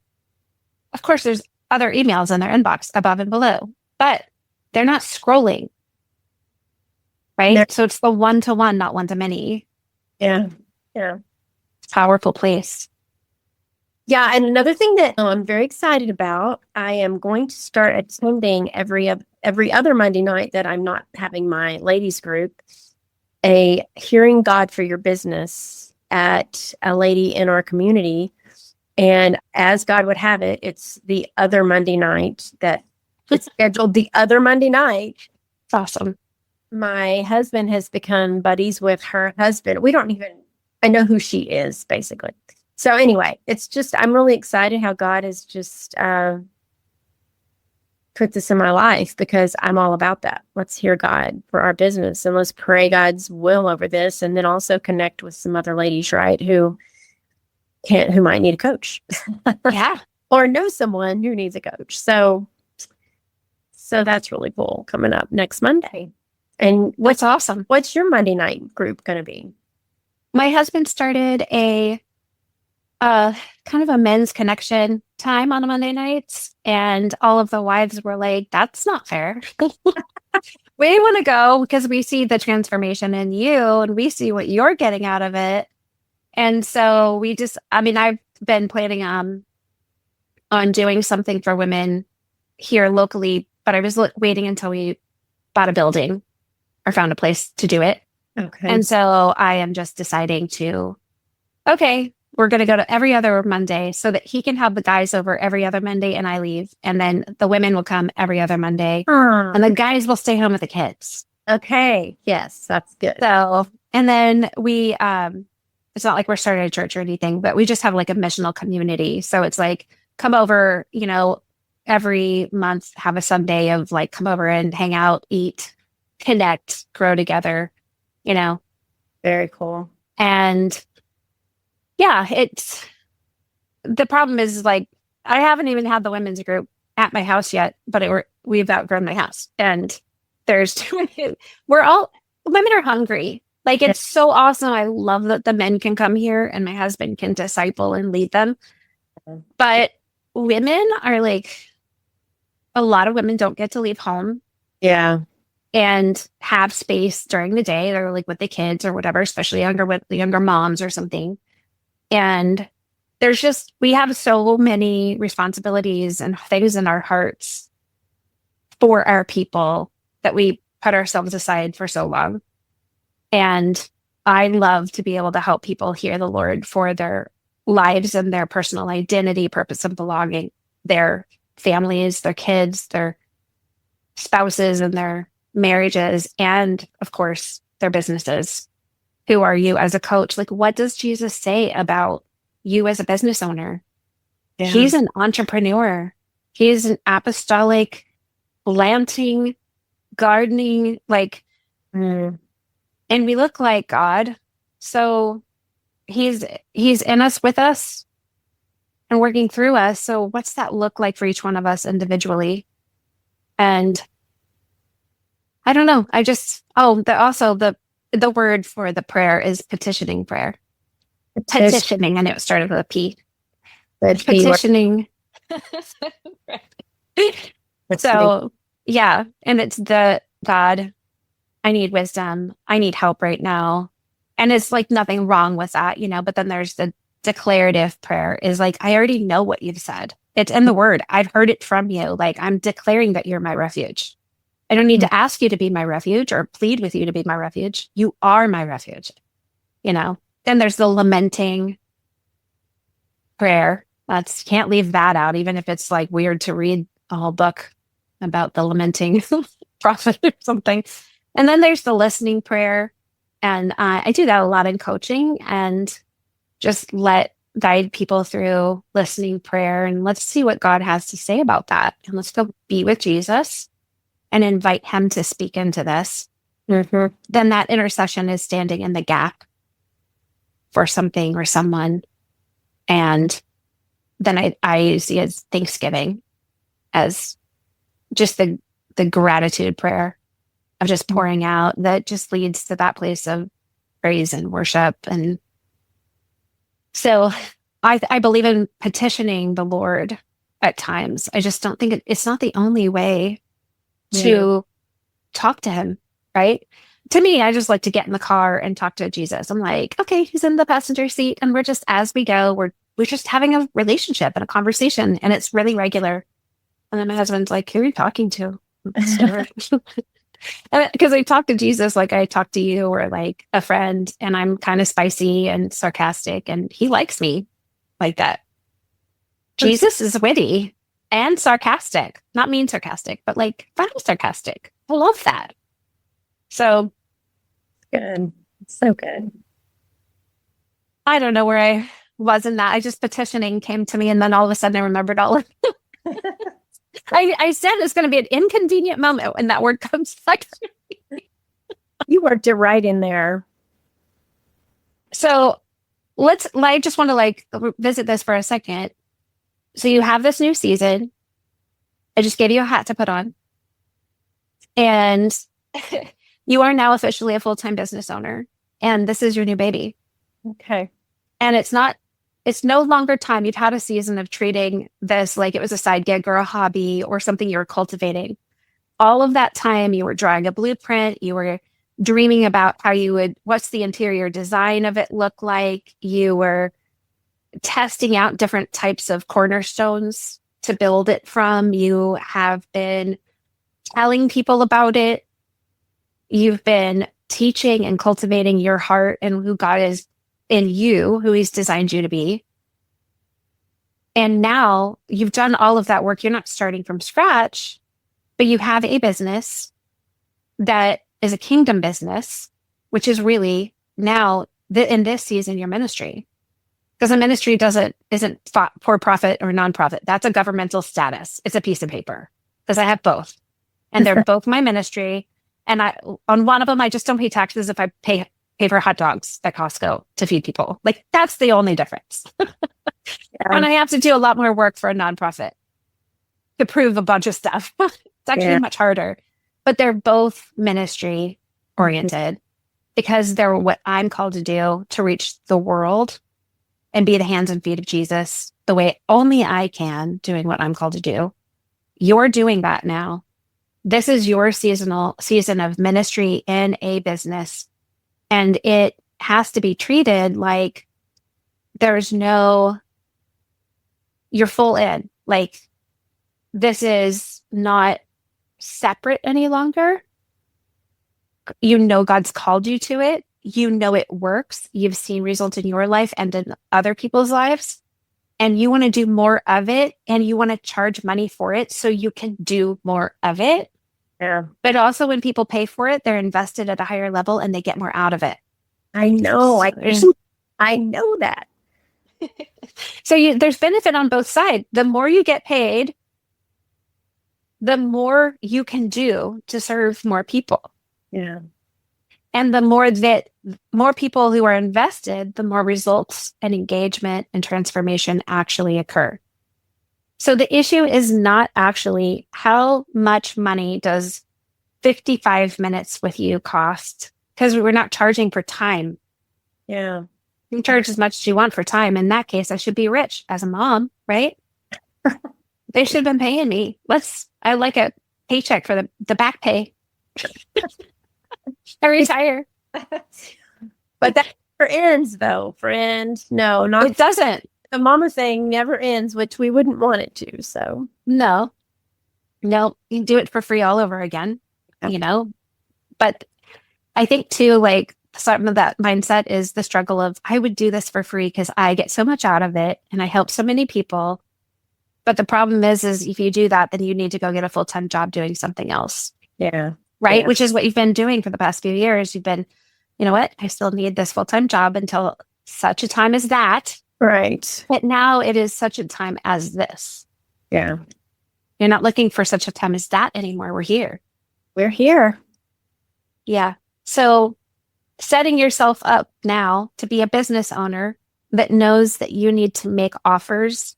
of course, there's other emails in their inbox above and below, but they're not scrolling. Right. So it's the one-to-one, not one-to-many. Yeah. Yeah. Powerful place. Yeah. And another thing that I'm very excited about, I am going to start attending every other Monday night that I'm not having my ladies group, a Hearing God for Your Business at a lady in our community. And as God would have it, it's the other Monday night that it's scheduled the other Monday night. It's awesome. My husband has become buddies with her husband. I know who she is, basically. So anyway, I'm really excited how God has just put this in my life because I'm all about that. Let's hear God for our business and let's pray God's will over this. And then also connect with some other ladies, right, who might need a coach. Yeah. Or know someone who needs a coach. So that's really cool coming up next Monday. And what's awesome. What's your Monday night group going to be? My husband started a kind of a men's connection time on Monday nights, and all of the wives were like, that's not fair. We want to go because we see the transformation in you and we see what you're getting out of it. And so I've been planning on doing something for women here locally, but I was waiting until we bought a building or found a place to do it. Okay. And so I am just deciding we're going to go to every other Monday so that he can have the guys over every other Monday and I leave. And then the women will come every other Monday and the guys will stay home with the kids. Okay. Yes, that's good. So, and then we, it's not like we're starting a church or anything, but we just have like a missional community. So it's like, come over, every month, have a Sunday of like, come over and hang out, eat, connect, grow together, Very cool. And yeah, the problem is like, I haven't even had the women's group at my house yet, but we've outgrown my house and there's too many, women are hungry. Like, it's so awesome. I love that the men can come here and my husband can disciple and lead them. But women are like, a lot of women don't get to leave home. Yeah. And have space during the day. They're like with the kids or whatever, especially younger moms or something. And we have so many responsibilities and things in our hearts for our people that we put ourselves aside for so long. And I love to be able to help people hear the Lord for their lives and their personal identity, purpose of belonging, their families, their kids, their spouses, and their marriages, and of course, their businesses. Who are you as a coach? Like, what does Jesus say about you as a business owner? Yeah. He's an entrepreneur. He's an apostolic, planting, gardening, and we look like God. So he's in us, with us, and working through us. So what's that look like for each one of us individually? And I don't know. The word for the prayer is petitioning prayer. Petitioning. I know it started with a P. Petitioning. So, yeah. And it's the God, I need wisdom. I need help right now. And it's like nothing wrong with that, but then there's the declarative prayer is like, I already know what you've said. It's in the word. I've heard it from you. Like, I'm declaring that you're my refuge. I don't need to ask you to be my refuge or plead with you to be my refuge. You are my refuge. Then there's the lamenting prayer. Can't leave that out, even if it's like weird to read a whole book about the lamenting prophet or something. And then there's the listening prayer. And I do that a lot in coaching and just guide people through listening prayer. And let's see what God has to say about that. And let's go be with Jesus and invite him to speak into this. Mm-hmm. Then that intercession is standing in the gap for something or someone. And then I see as thanksgiving as just the gratitude prayer of just pouring out that just leads to that place of praise and worship. And so I believe in petitioning the Lord at times. I just don't think it's not the only way to talk to him, right? To me, I just like to get in the car and talk to Jesus. I'm like, okay, he's in the passenger seat and we're just, as we go, we're just having a relationship and a conversation, and it's really regular. And then my husband's like, who are you talking to? Because I talk to Jesus like I talk to you or like a friend, and I'm kind of spicy and sarcastic, and he likes me like that. Jesus is witty and sarcastic, not mean sarcastic, but like fun sarcastic. I love that. So good. So good. I don't know where I was in that. I just petitioning came to me, and then all of a sudden I remembered all of it. I said it's going to be an inconvenient moment when that word comes back to me. You worked it right in there. So I just want to visit this for a second. So you have this new season. I just gave you a hat to put on. And you are now officially a full-time business owner. And this is your new baby. Okay. And it's no longer time. You've had a season of treating this like it was a side gig or a hobby or something you were cultivating. All of that time you were drawing a blueprint. You were dreaming about what's the interior design of it look like. You were testing out different types of cornerstones to build it from. You have been telling people about it. You've been teaching and cultivating your heart and who God is in you, who he's designed you to be. And now you've done all of that work. You're not starting from scratch, but you have a business that is a kingdom business, which is really now in this season, your ministry. Because a ministry isn't for profit or nonprofit. That's a governmental status. It's a piece of paper. Because I have both. And they're both my ministry. And on one of them, I just don't pay taxes if I pay for hot dogs at Costco to feed people. Like, that's the only difference. And I have to do a lot more work for a nonprofit to prove a bunch of stuff. It's actually much harder. But they're both ministry oriented because they're what I'm called to do to reach the world and be the hands and feet of Jesus the way only I can, doing what I'm called to do. You're doing that now. This is your season of ministry in a business. And it has to be treated like you're full in. Like, this is not separate any longer. God's called you to it. It works. You've seen results in your life and in other people's lives. And you want to do more of it, and you want to charge money for it so you can do more of it. Yeah. But also when people pay for it, they're invested at a higher level and they get more out of it. I know. I know that. So there's benefit on both sides. The more you get paid, the more you can do to serve more people. Yeah. And the more people who are invested, the more results and engagement and transformation actually occur. So the issue is not actually how much money does 55 minutes with you cost, because we're not charging for time. Yeah. You can charge as much as you want for time. In that case, I should be rich as a mom, right? They should have been paying me. I like a paycheck for the back pay. I retire. But that never ends, though, friend. No, not It doesn't. the mama thing never ends, which we wouldn't want it to. So No, you do it for free all over again, yeah. But I think too, like some of that mindset is the struggle of I would do this for free because I get so much out of it and I help so many people. But the problem is if you do that, then you need to go get a full-time job doing something else. Yeah. Right. Yeah. Which is what you've been doing for the past few years. You've been, you know what? I still need this full-time job until such a time as that. Right. But now it is such a time as this. Yeah. You're not looking for such a time as that anymore. We're here. We're here. Yeah. So setting yourself up now to be a business owner that knows that you need to make offers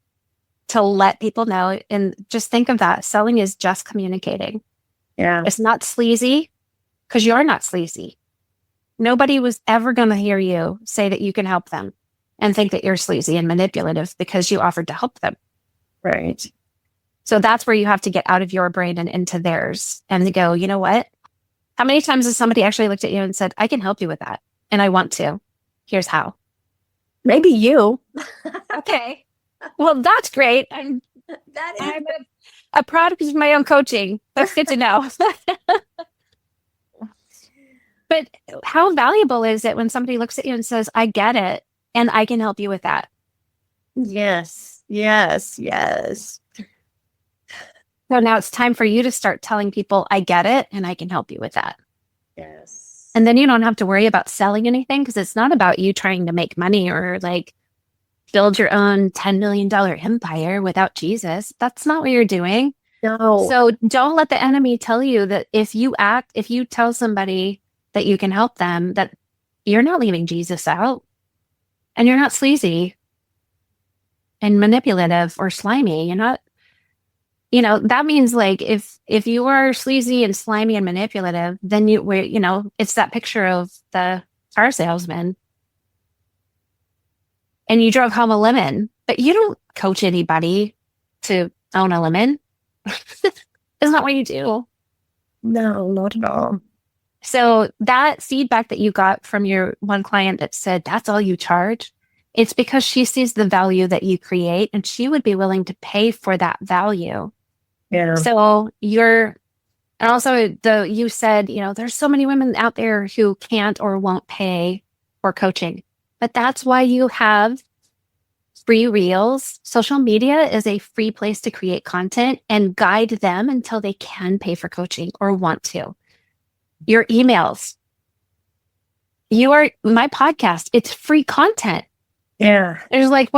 to let people know. And just think of that. Selling is just communicating. Yeah. It's not sleazy because you're not sleazy. Nobody was ever going to hear you say that you can help them and think that you're sleazy and manipulative because you offered to help them. Right. So that's where you have to get out of your brain and into theirs and go, you know what? How many times has somebody actually looked at you and said, I can help you with that. And I want to. Here's how. Maybe you. Okay. Well, that's great. I'm a product of my own coaching. That's good to know. But how valuable is it when somebody looks at you and says, I get it, and I can help you with that? Yes. Yes. Yes. So now it's time for you to start telling people, I get it, and I can help you with that. Yes. And then you don't have to worry about selling anything because it's not about you trying to make money or like build your own $10 million empire without Jesus. That's not what you're doing. No. So don't let the enemy tell you that if you tell somebody that you can help them, that you're not leaving Jesus out and you're not sleazy and manipulative or slimy. You're not, that means like if you are sleazy and slimy and manipulative, then it's that picture of the car salesman and you drove home a lemon, but you don't coach anybody to own a lemon. Isn't that what you do? No, not at all. So that feedback that you got from your one client that said, that's all you charge, it's because she sees the value that you create and she would be willing to pay for that value. Yeah. So you said, there's so many women out there who can't or won't pay for coaching, but that's why you have free reels. Social media is a free place to create content and guide them until they can pay for coaching or want to. Your emails, my podcast, it's free content. Yeah. There's like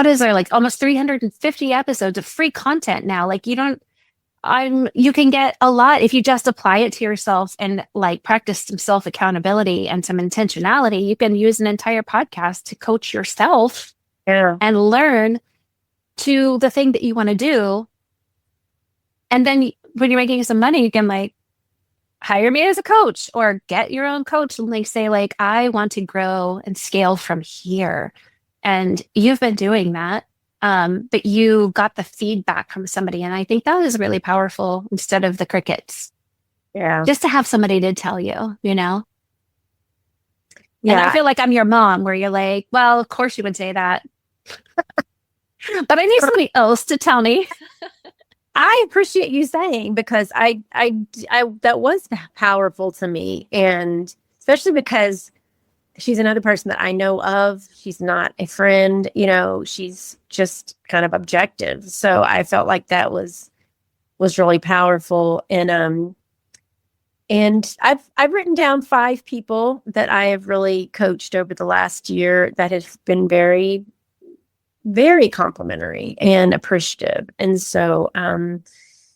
almost 350 episodes of free content now. Like you can get a lot if you just apply it to yourself and like practice some self accountability and some intentionality. You can use an entire podcast to coach yourself and learn to the thing that you want to do. And then when you're making some money, you can like hire me as a coach or get your own coach and like say like, I want to grow and scale from here. And you've been doing that. But you got the feedback from somebody. And I think that is really powerful instead of the crickets. Yeah. Just to have somebody to tell you, Yeah. And I feel like I'm your mom where you're like, well, of course you would say that. But I need somebody else to tell me. I appreciate you saying because I that was powerful to me. And especially because she's another person that I know of. She's not a friend, she's just kind of objective. So I felt like that was really powerful. And I've written down 5 people that I have really coached over the last year that have been very, very complimentary and appreciative. And so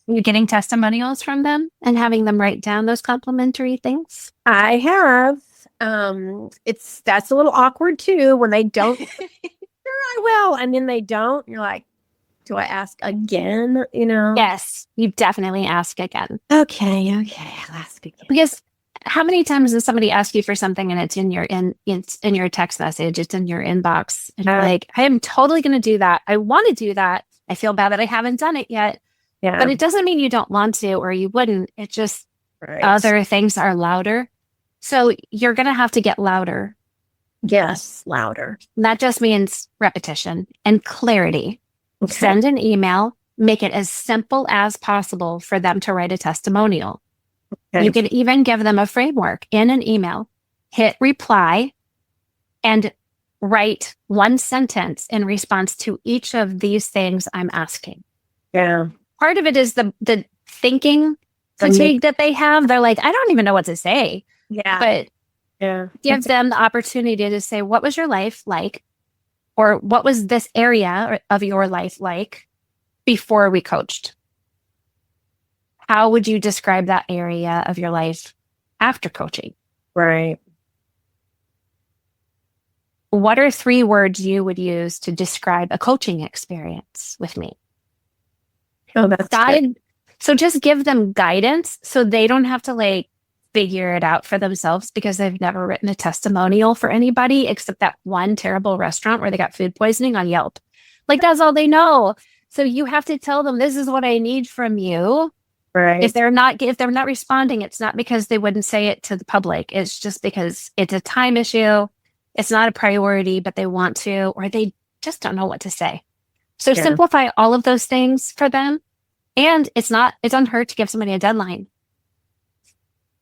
you're getting testimonials from them and having them write down those complimentary things. I have. That's a little awkward too when they don't. Sure, I will, and then they don't. You're like, do I ask again? Yes, you definitely ask again. Okay, I'll ask again. Because how many times does somebody ask you for something and it's in your text message, it's in your inbox, and you're like, I am totally going to do that. I want to do that. I feel bad that I haven't done it yet. Yeah, but it doesn't mean you don't want to or you wouldn't. It just other things are louder. So you're going to have to get louder. Yes, louder. That just means repetition and clarity. Okay. Send an email, make it as simple as possible for them to write a testimonial. Okay. You can even give them a framework in an email, hit reply, and write one sentence in response to each of these things I'm asking. Yeah. Part of it is the thinking fatigue that they have. They're like, I don't even know what to say. Yeah. But yeah. give them the opportunity to say, what was your life like? Or what was this area of your life like before we coached? How would you describe that area of your life after coaching? Right. What are 3 words you would use to describe a coaching experience with me? Oh, that's good. So just give them guidance so they don't have to like figure it out for themselves because they've never written a testimonial for anybody except that one terrible restaurant where they got food poisoning on Yelp. Like that's all they know. So you have to tell them, this is what I need from you. Right. If they're not responding, it's not because they wouldn't say it to the public. It's just because it's a time issue. It's not a priority, but they want to, or they just don't know what to say. So simplify all of those things for them. And it's unheard to give somebody a deadline.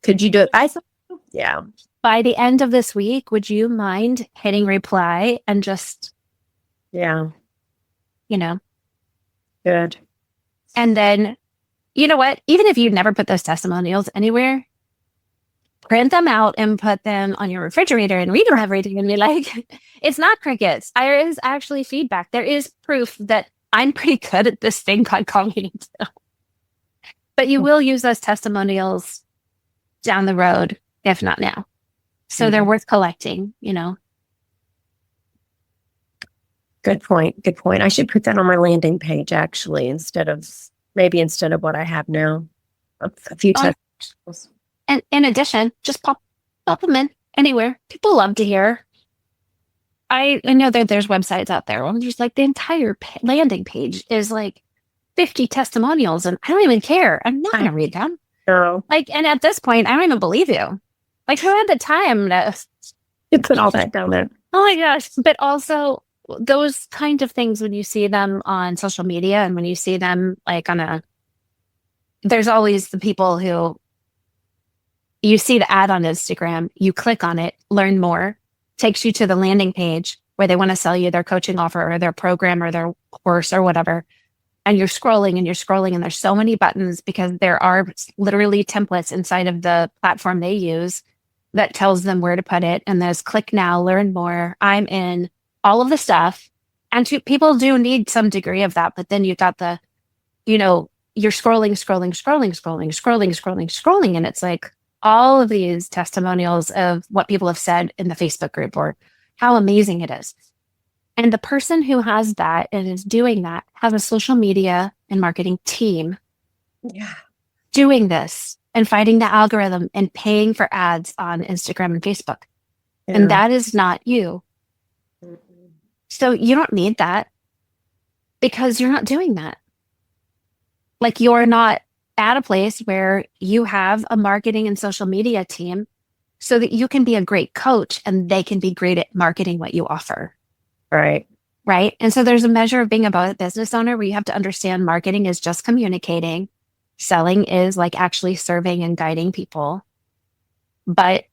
Could you do it? Yeah. By the end of this week, would you mind hitting reply and just, good. And then, you know what? Even if you never put those testimonials anywhere, print them out and put them on your refrigerator and read them every day and be like, it's not crickets. There is actually feedback. There is proof that I'm pretty good at this thing called cognitive. But you will use those testimonials down the road, if not now. So they're worth collecting, Good point. I should put that on my landing page actually, instead of what I have now. A few testimonials. And in addition, just pop them in anywhere. People love to hear. I know that there's websites out there where there's like the entire landing page is like 50 testimonials, and I don't even care. I'm not going to read them. No. And at this point, I don't even believe you. Like, who had the time to put all that down there? Oh my gosh. But also those kind of things, when you see them on social media and when you see them like there's always the people who you see the ad on Instagram, you click on it, learn more, takes you to the landing page where they want to sell you their coaching offer or their program or their course or whatever. And you're scrolling and there's so many buttons because there are literally templates inside of the platform they use that tells them where to put it. And there's click now, learn more, I'm in, all of the stuff. And people do need some degree of that. But then you got the, you're scrolling. And it's like all of these testimonials of what people have said in the Facebook group or how amazing it is. And the person who has that and is doing that has a social media and marketing team doing this and fighting the algorithm and paying for ads on Instagram and Facebook. Yeah. And that is not you. Mm-hmm. So you don't need that because you're not doing that. Like you're not at a place where you have a marketing and social media team so that you can be a great coach and they can be great at marketing what you offer. Right. And so there's a measure of being a business owner where you have to understand marketing is just communicating. Selling is like actually serving and guiding people. But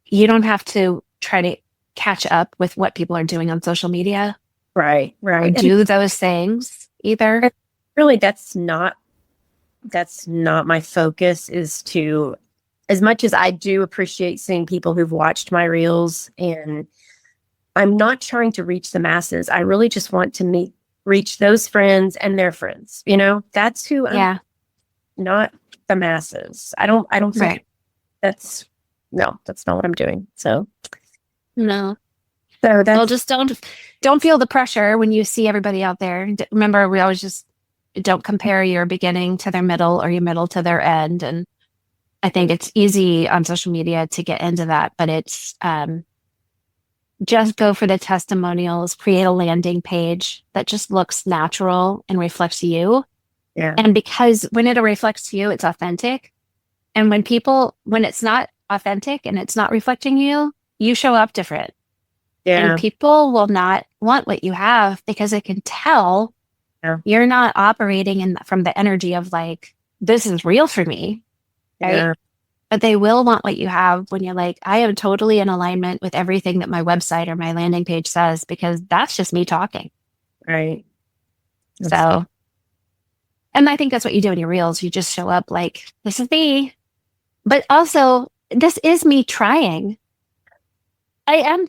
you don't have to try to catch up with what people are doing on social media. Right. Or do those things either. Really, that's not my focus, is to, as much as I do appreciate seeing people who've watched my reels, and I'm not trying to reach the masses. I really just want to reach those friends and their friends. That's who I'm, not the masses. I don't think that's not what I'm doing. So no. So that's, well, just don't feel the pressure when you see everybody out there. Remember, we always just don't compare your beginning to their middle or your middle to their end. And I think it's easy on social media to get into that, but it's, just go for the testimonials, create a landing page that just looks natural and reflects you. Yeah. And because when it reflects you, it's authentic. And when it's not authentic and it's not reflecting you, you show up different. And Yeah. people will not want what you have because they can tell Yeah. you're not operating from the energy of like, this is real for me. Right. Yeah. But they will want what you have when you're like, I am totally in alignment with everything that my website or my landing page says, because that's just me talking. Right. So, and I think that's what you do in your reels. You just show up like, this is me. But also, this is me trying. I am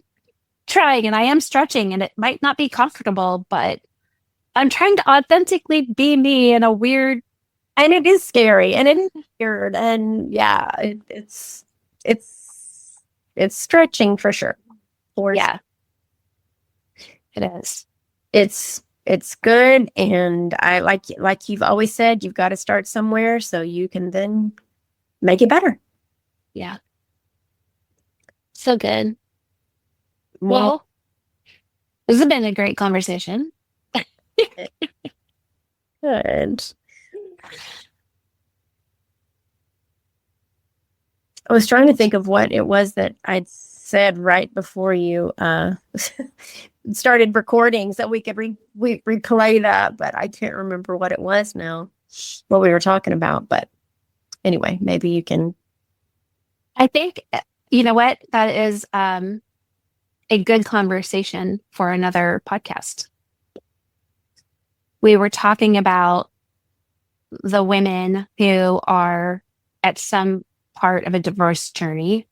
trying and I am stretching, and it might not be comfortable, but I'm trying to authentically be me in a weird. And it is scary and it is weird. And yeah, it's stretching for sure. Yeah, it is. It's good. And I like you've always said, you've got to start somewhere so you can then make it better. Yeah. So good. Well, Well, this has been a great conversation. good. I was trying to think of what it was that I'd said right before you started recording so we could replay that, but I can't remember what it was now, what we were talking about. But anyway, maybe you can. I think, you know what? That is a good conversation for another podcast. We were talking about the women who are at some part of a divorce journey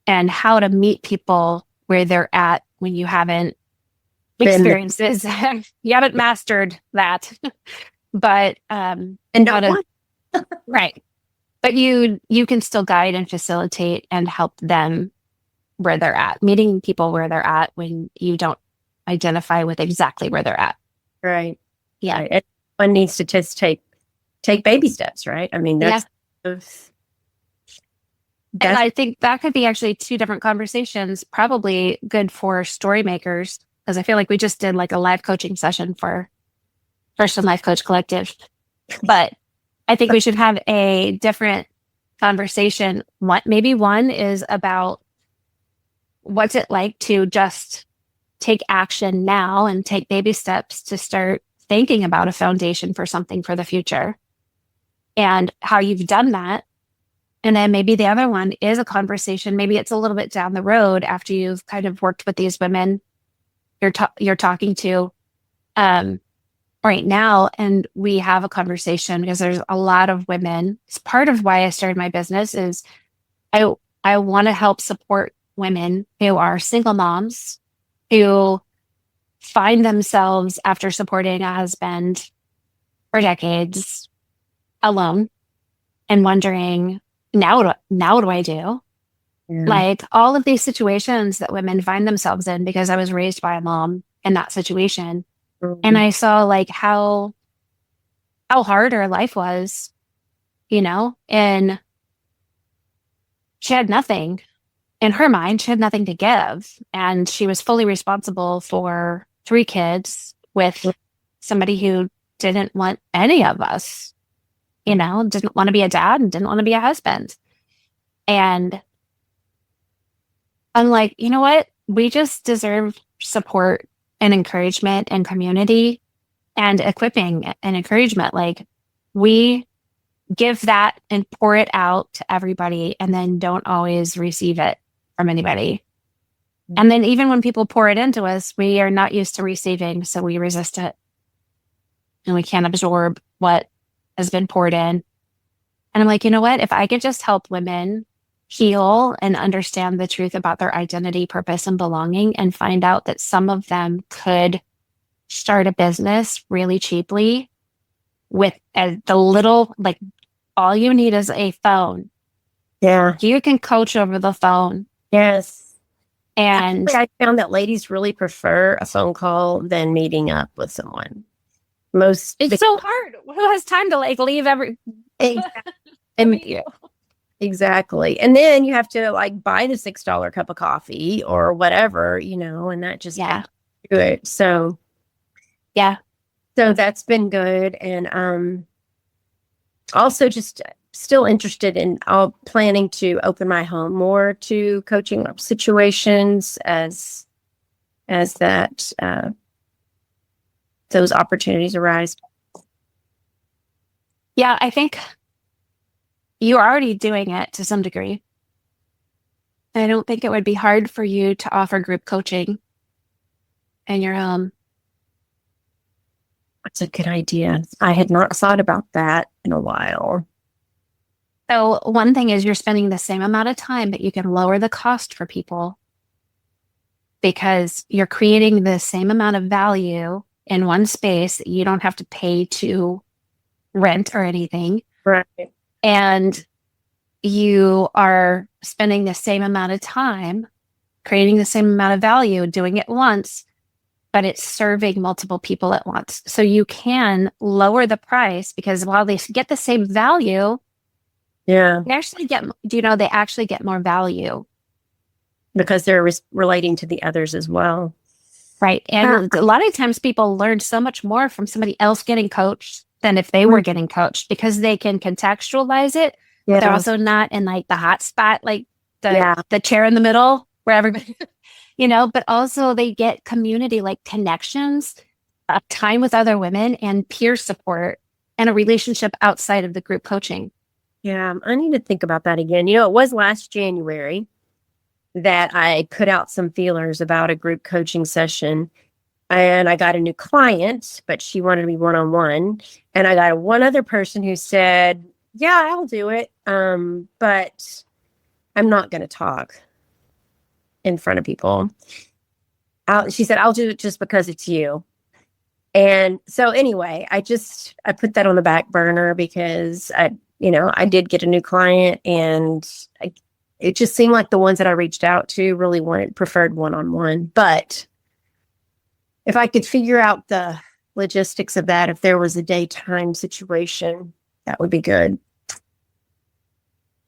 and how to meet people where they're at when you haven't experienced this. You haven't mastered that. But And don't want. right. But you can still guide and facilitate and help them where they're at, meeting people where they're at when you don't identify with exactly where they're at. Right. Yeah. Right. One needs to just take baby steps, right? I mean, that's and I think that could be actually two different conversations, probably good for story makers, because I feel like we just did like a live coaching session for First and Life Coach Collective. But I think we should have a different conversation. Maybe one is about what's it like to just take action now and take baby steps to start thinking about a foundation for something for the future and how you've done that. And then maybe the other one is a conversation. Maybe it's a little bit down the road after you've kind of worked with these women you're talking to right now. And we have a conversation because there's a lot of women. It's part of why I started my business is I want to help support women who are single moms who find themselves after supporting a husband for decades alone and wondering, now what do I do? Yeah. Like all of these situations that women find themselves in, because I was raised by a mom in that situation. And I saw like how hard her life was, and she had nothing in her mind. She had nothing to give. And she was fully responsible for 3 kids with somebody who didn't want any of us, didn't want to be a dad and didn't want to be a husband. And I'm like, you know what? We just deserve support and encouragement and community and equipping and encouragement. Like we give that and pour it out to everybody and then don't always receive it from anybody. And then even when people pour it into us, we are not used to receiving. So we resist it and we can't absorb what has been poured in. And I'm like, you know what? If I could just help women heal and understand the truth about their identity, purpose, and belonging, and find out that some of them could start a business really cheaply with the little, like, all you need is a phone. Yeah. You can coach over the phone. Yes. And actually, I found that ladies really prefer a phone call than meeting up with someone. It's so hard. Who has time to like leave and exactly. And then you have to like buy the $6 cup of coffee or whatever, and that just can't do it. So yeah. So that's been good. And also just still interested in planning to open my home more to coaching situations as that those opportunities arise. Yeah, I think you're already doing it to some degree. I don't think it would be hard for you to offer group coaching in your home. That's a good idea. I had not thought about that in a while. So one thing is you're spending the same amount of time, but you can lower the cost for people because you're creating the same amount of value in one space that you don't have to pay to rent or anything. Right. And you are spending the same amount of time creating the same amount of value doing it once, but it's serving multiple people at once. So you can lower the price because while they get the same value, Yeah, they actually get more value. because they're relating to the others as well. Right. And a lot of times people learn so much more from somebody else getting coached than if they were getting coached because they can contextualize it. But they're also not in like the hot spot, like the chair in the middle where everybody, but also they get community, like connections, time with other women and peer support and a relationship outside of the group coaching. Yeah, I need to think about that again. It was last January that I put out some feelers about a group coaching session, and I got a new client, but she wanted to be one-on-one. And I got one other person who said, yeah, I'll do it. But I'm not going to talk in front of people. She said, I'll do it just because it's you. And so anyway, I put that on the back burner because I did get a new client, and it just seemed like the ones that I reached out to really preferred one-on-one. But if I could figure out the logistics of that, if there was a daytime situation, that would be good.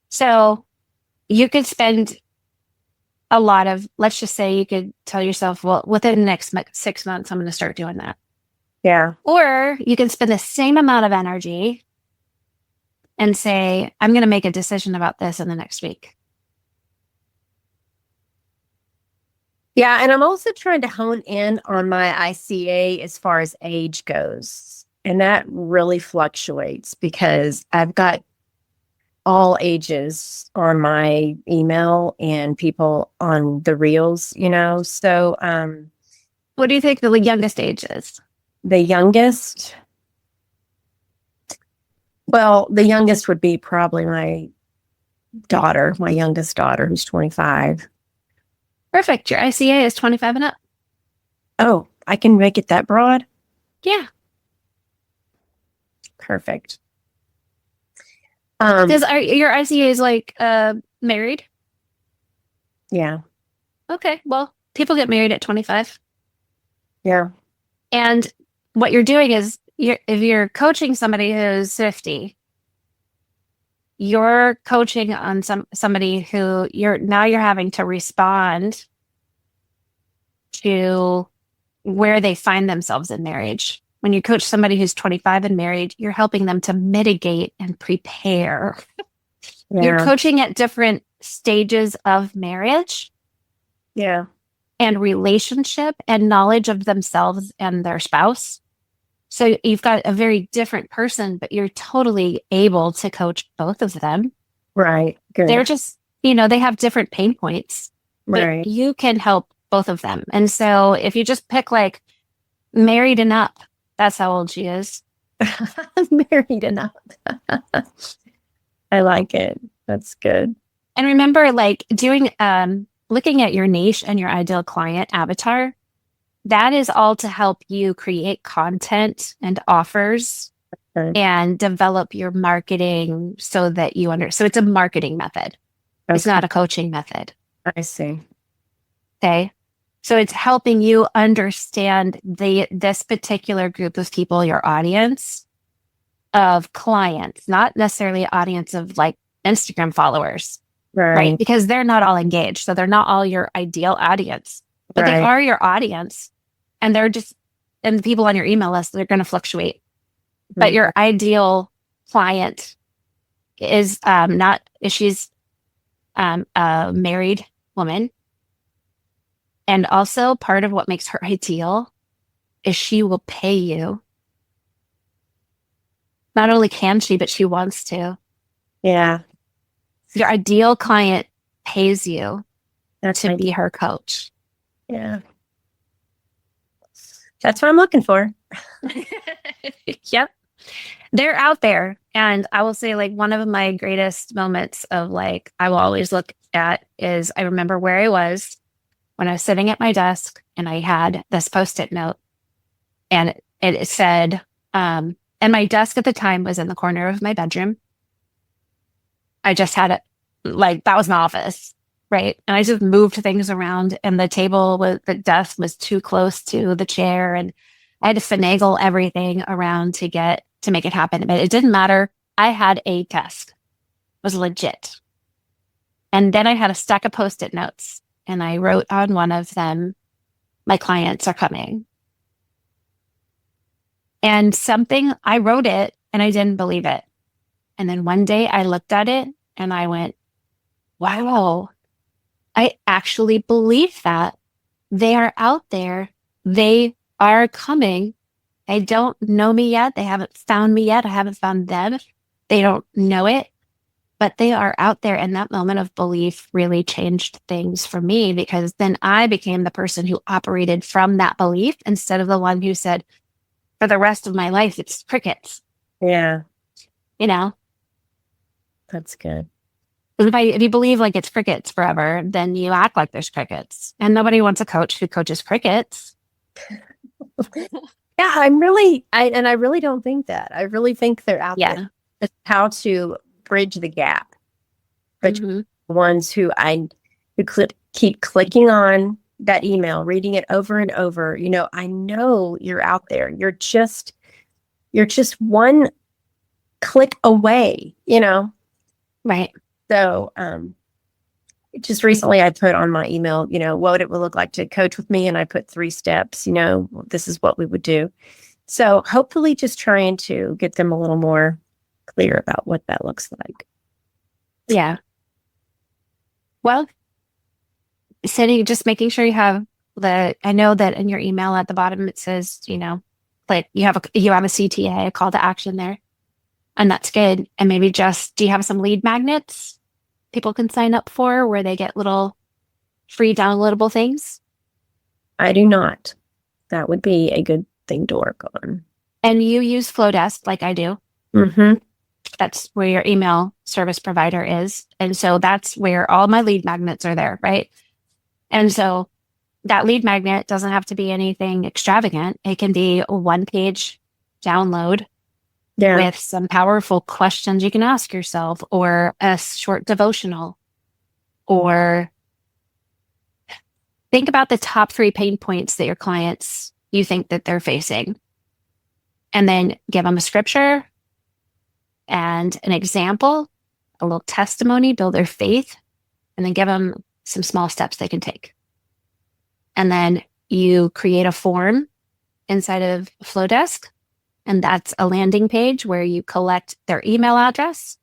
So you could spend let's just say you could tell yourself, well, within the next 6 months, I'm going to start doing that. Yeah. Or you can spend the same amount of energy and say, I'm going to make a decision about this in the next week. Yeah. And I'm also trying to hone in on my ICA as far as age goes. And that really fluctuates because I've got all ages on my email and people on the reels, So what do you think the youngest age is? The youngest? Well, the youngest would be probably my youngest daughter, who's 25. Perfect. Your ICA is 25 and up. Oh, I can make it that broad? Yeah. Perfect. Does your ICA is like married? Yeah. Okay. Well, people get married at 25. Yeah. And what you're doing is if you're coaching somebody who's 50, you're coaching on somebody who you're having to respond to where they find themselves in marriage. When you coach somebody who's 25 and married, you're helping them to mitigate and prepare. Yeah. You're coaching at different stages of marriage. Yeah. And relationship and knowledge of themselves and their spouse. So you've got a very different person, but you're totally able to coach both of them. Right. Good. They're just, they have different pain points. Right. But you can help both of them. And so if you just pick like married and up, that's how old she is. Married and up. I like it. That's good. And remember, like doing, looking at your niche and your ideal client avatar, that is all to help you create content and offers and develop your marketing so that so it's a marketing method. Okay. It's not a coaching method. I see. Okay. So it's helping you understand this particular group of people, your audience of clients, not necessarily an audience of like Instagram followers. Right. Because they're not all engaged. So they're not all your ideal audience, but they are your audience. And and the people on your email list, they're going to fluctuate. But your ideal client she's a married woman. And also part of what makes her ideal is she will pay you. Not only can she, but she wants to. Yeah. Your ideal client pays you That's to my, be her coach. yeah. That's what I'm looking for. Yep. They're out there. And I will say, like, one of my greatest moments of like, I will always look at is I remember where I was when I was sitting at my desk and I had this Post-it note and it said, and my desk at the time was in the corner of my bedroom. I just had it like that was my office, right? And I just moved things around and the desk was too close to the chair and I had to finagle everything around to make it happen. But it didn't matter. I had a desk. It was legit. And then I had a stack of Post-it notes and I wrote on one of them, my clients are coming. And I wrote it and I didn't believe it. And then one day I looked at it and I went, wow, I actually believe that. They are out there. They are coming. They don't know me yet. They haven't found me yet. I haven't found them. They don't know it, but they are out there. And that moment of belief really changed things for me because then I became the person who operated from that belief instead of the one who said, for the rest of my life, it's crickets. Yeah. You know, That's good. if you believe like it's crickets forever, then you act like there's crickets. And nobody wants a coach who coaches crickets. Yeah, I really don't think that. I really think they're out there. It's how to bridge the gap between the ones who keep clicking on that email, reading it over and over. You know, I know you're out there. You're just one click away, you know? Right. So, just recently I put on my email, you know, what it would look like to coach with me. And I put 3 steps, you know, this is what we would do. So hopefully just trying to get them a little more clear about what that looks like. Yeah. Well, just making sure you have I know that in your email at the bottom, it says, you know, like you have a CTA, a call to action there. And that's good. And maybe do you have some lead magnets people can sign up for where they get little free downloadable things? I do not. That would be a good thing to work on. And you use Flowdesk like I do. Mm-hmm. That's where your email service provider is. And so that's where all my lead magnets are there, right? And so that lead magnet doesn't have to be anything extravagant. It can be a 1-page download with some powerful questions you can ask yourself, or a short devotional, or think about the top 3 pain points that your clients, you think that they're facing, and then give them a scripture and an example, a little testimony, build their faith, and then give them some small steps they can take. And then you create a form inside of Flowdesk. And that's a landing page where you collect their email address.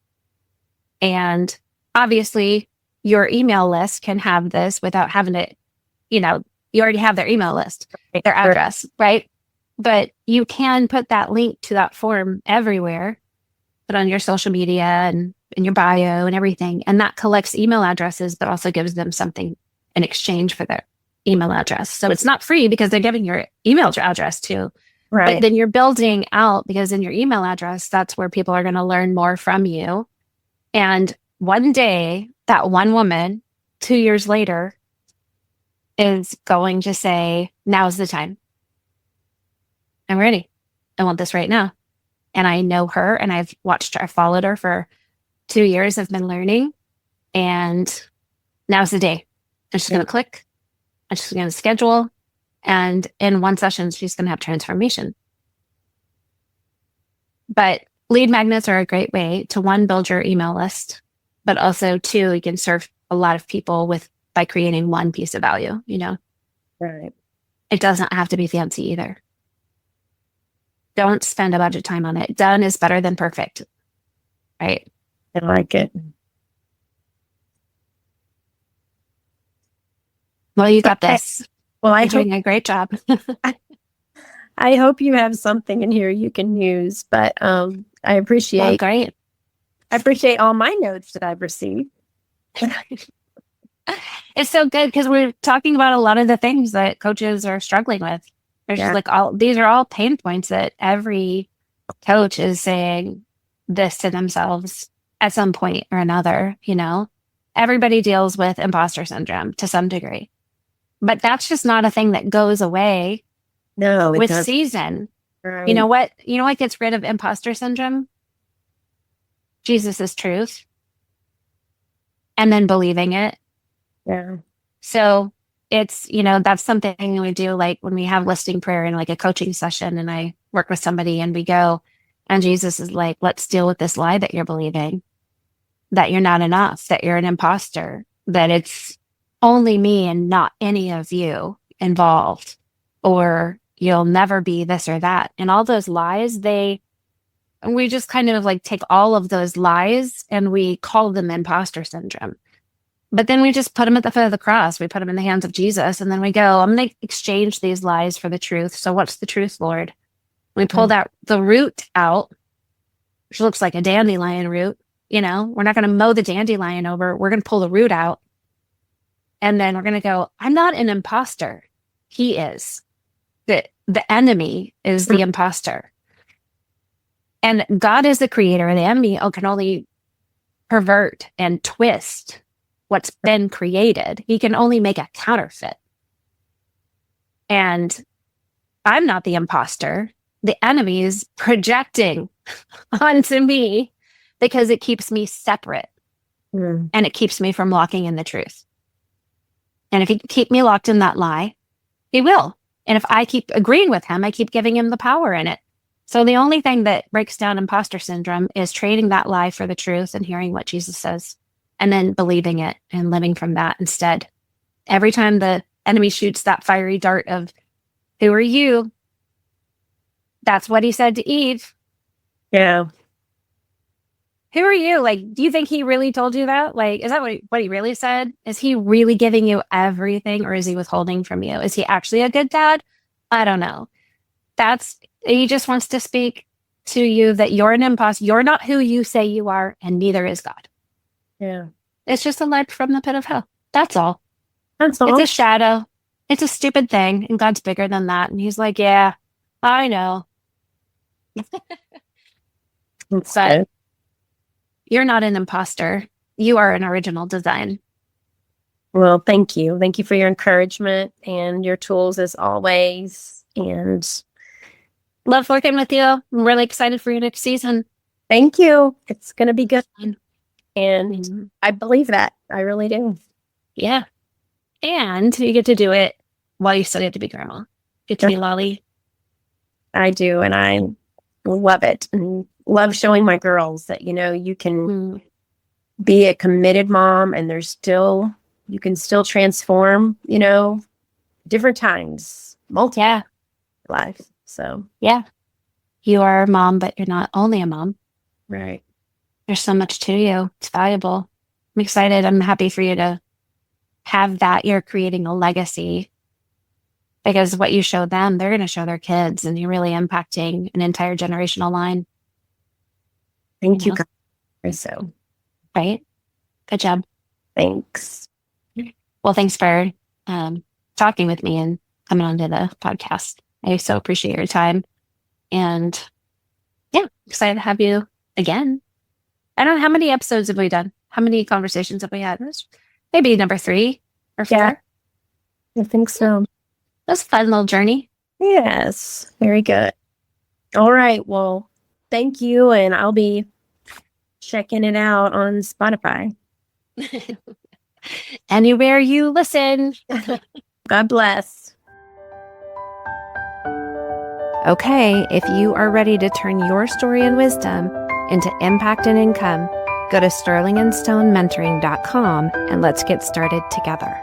And obviously, your email list can have this without having it, you know, you already have their email list, their address, right? But you can put that link to that form everywhere, put on your social media and in your bio and everything. And that collects email addresses, but also gives them something in exchange for their email address. So it's not free because they're giving your email address too. Right. But then you're building out, because in your email address, that's where people are going to learn more from you. And one day, that one woman, 2 years later, is going to say, now's the time. I'm ready. I want this right now. And I know her and I've followed her for 2 years. I've been learning, and now's the day. And she's going to click, and she's going to schedule. And in one session, she's going to have transformation. But lead magnets are a great way to, 1, build your email list, but also 2, you can serve a lot of people by creating one piece of value, you know? Right. It doesn't have to be fancy either. Don't spend a bunch of time on it. Done is better than perfect, right? I like it. Well, you got this. Well, You're doing a great job. I hope you have something in here you can use, but I Well, appreciate great. all my notes that I've received. It's so good because we're talking about a lot of the things that coaches are struggling with. There's just like these are all pain points that every coach is saying this to themselves at some point or another, Everybody deals with imposter syndrome to some degree. But that's just not a thing that goes away with season. Right. You know what gets rid of imposter syndrome? Jesus' truth. And then believing it. Yeah. So it's, that's something we do, like when we have listing prayer in like a coaching session and I work with somebody and we go, and Jesus is like, let's deal with this lie that you're believing, that you're not enough, that you're an imposter, that it's only me and not any of you involved, or you'll never be this or that. And all those lies, we just kind of like take all of those lies and we call them imposter syndrome. But then we just put them at the foot of the cross. We put them in the hands of Jesus. And then we go, I'm going to exchange these lies for the truth. So what's the truth, Lord? We pull the root out, which looks like a dandelion root. We're not going to mow the dandelion over. We're going to pull the root out. And then we're going to go, I'm not an imposter. He is. The enemy is the imposter. And God is the creator. And the enemy can only pervert and twist what's been created. He can only make a counterfeit. And I'm not the imposter. The enemy is projecting onto me because it keeps me separate and it keeps me from walking in the truth. And if he keep me locked in that lie, he will. And if I keep agreeing with him, I keep giving him the power in it. So the only thing that breaks down imposter syndrome is trading that lie for the truth and hearing what Jesus says, and then believing it and living from that instead. Every time the enemy shoots that fiery dart of, who are you? That's what he said to Eve. Yeah. Who are you? Like, do you think he really told you that? Like, is that what he really said? Is he really giving you everything, or is he withholding from you? Is he actually a good dad? I don't know. He just wants to speak to you that you're an imposter. You're not who you say you are, and neither is God. Yeah. It's just a light from the pit of hell. That's all. That's all. It's a shadow. It's a stupid thing, and God's bigger than that. And he's like, yeah, I know. But you're not an imposter. You are an original design. Well, thank you. Thank you for your encouragement and your tools as always. And love working with you. I'm really excited for your next season. Thank you. It's going to be good. And I believe that. I really do. Yeah. And you get to do it while you still get to be grandma. Get to be Lolly. I do. And I love it. And love showing my girls that, you can be a committed mom and you can still transform, different times, multiple life. So, yeah. You are a mom, but you're not only a mom. Right. There's so much to you. It's valuable. I'm excited. I'm happy for you to have that. You're creating a legacy, because what you show them, they're going to show their kids, and you're really impacting an entire generational line. Thank you guys. So, right. Good job. Thanks. Well, thanks for talking with me and coming onto the podcast. I so appreciate your time. And excited to have you again. I don't know, how many episodes have we done? How many conversations have we had? Maybe number 3 or 4. Yeah, I think so. That's a fun little journey. Yes. Very good. All right. Well, thank you. And I'll be checking it out on Spotify. Anywhere you listen. God bless. Okay, if you are ready to turn your story and wisdom into impact and income, go to sterlingandstonementoring.com and let's get started together.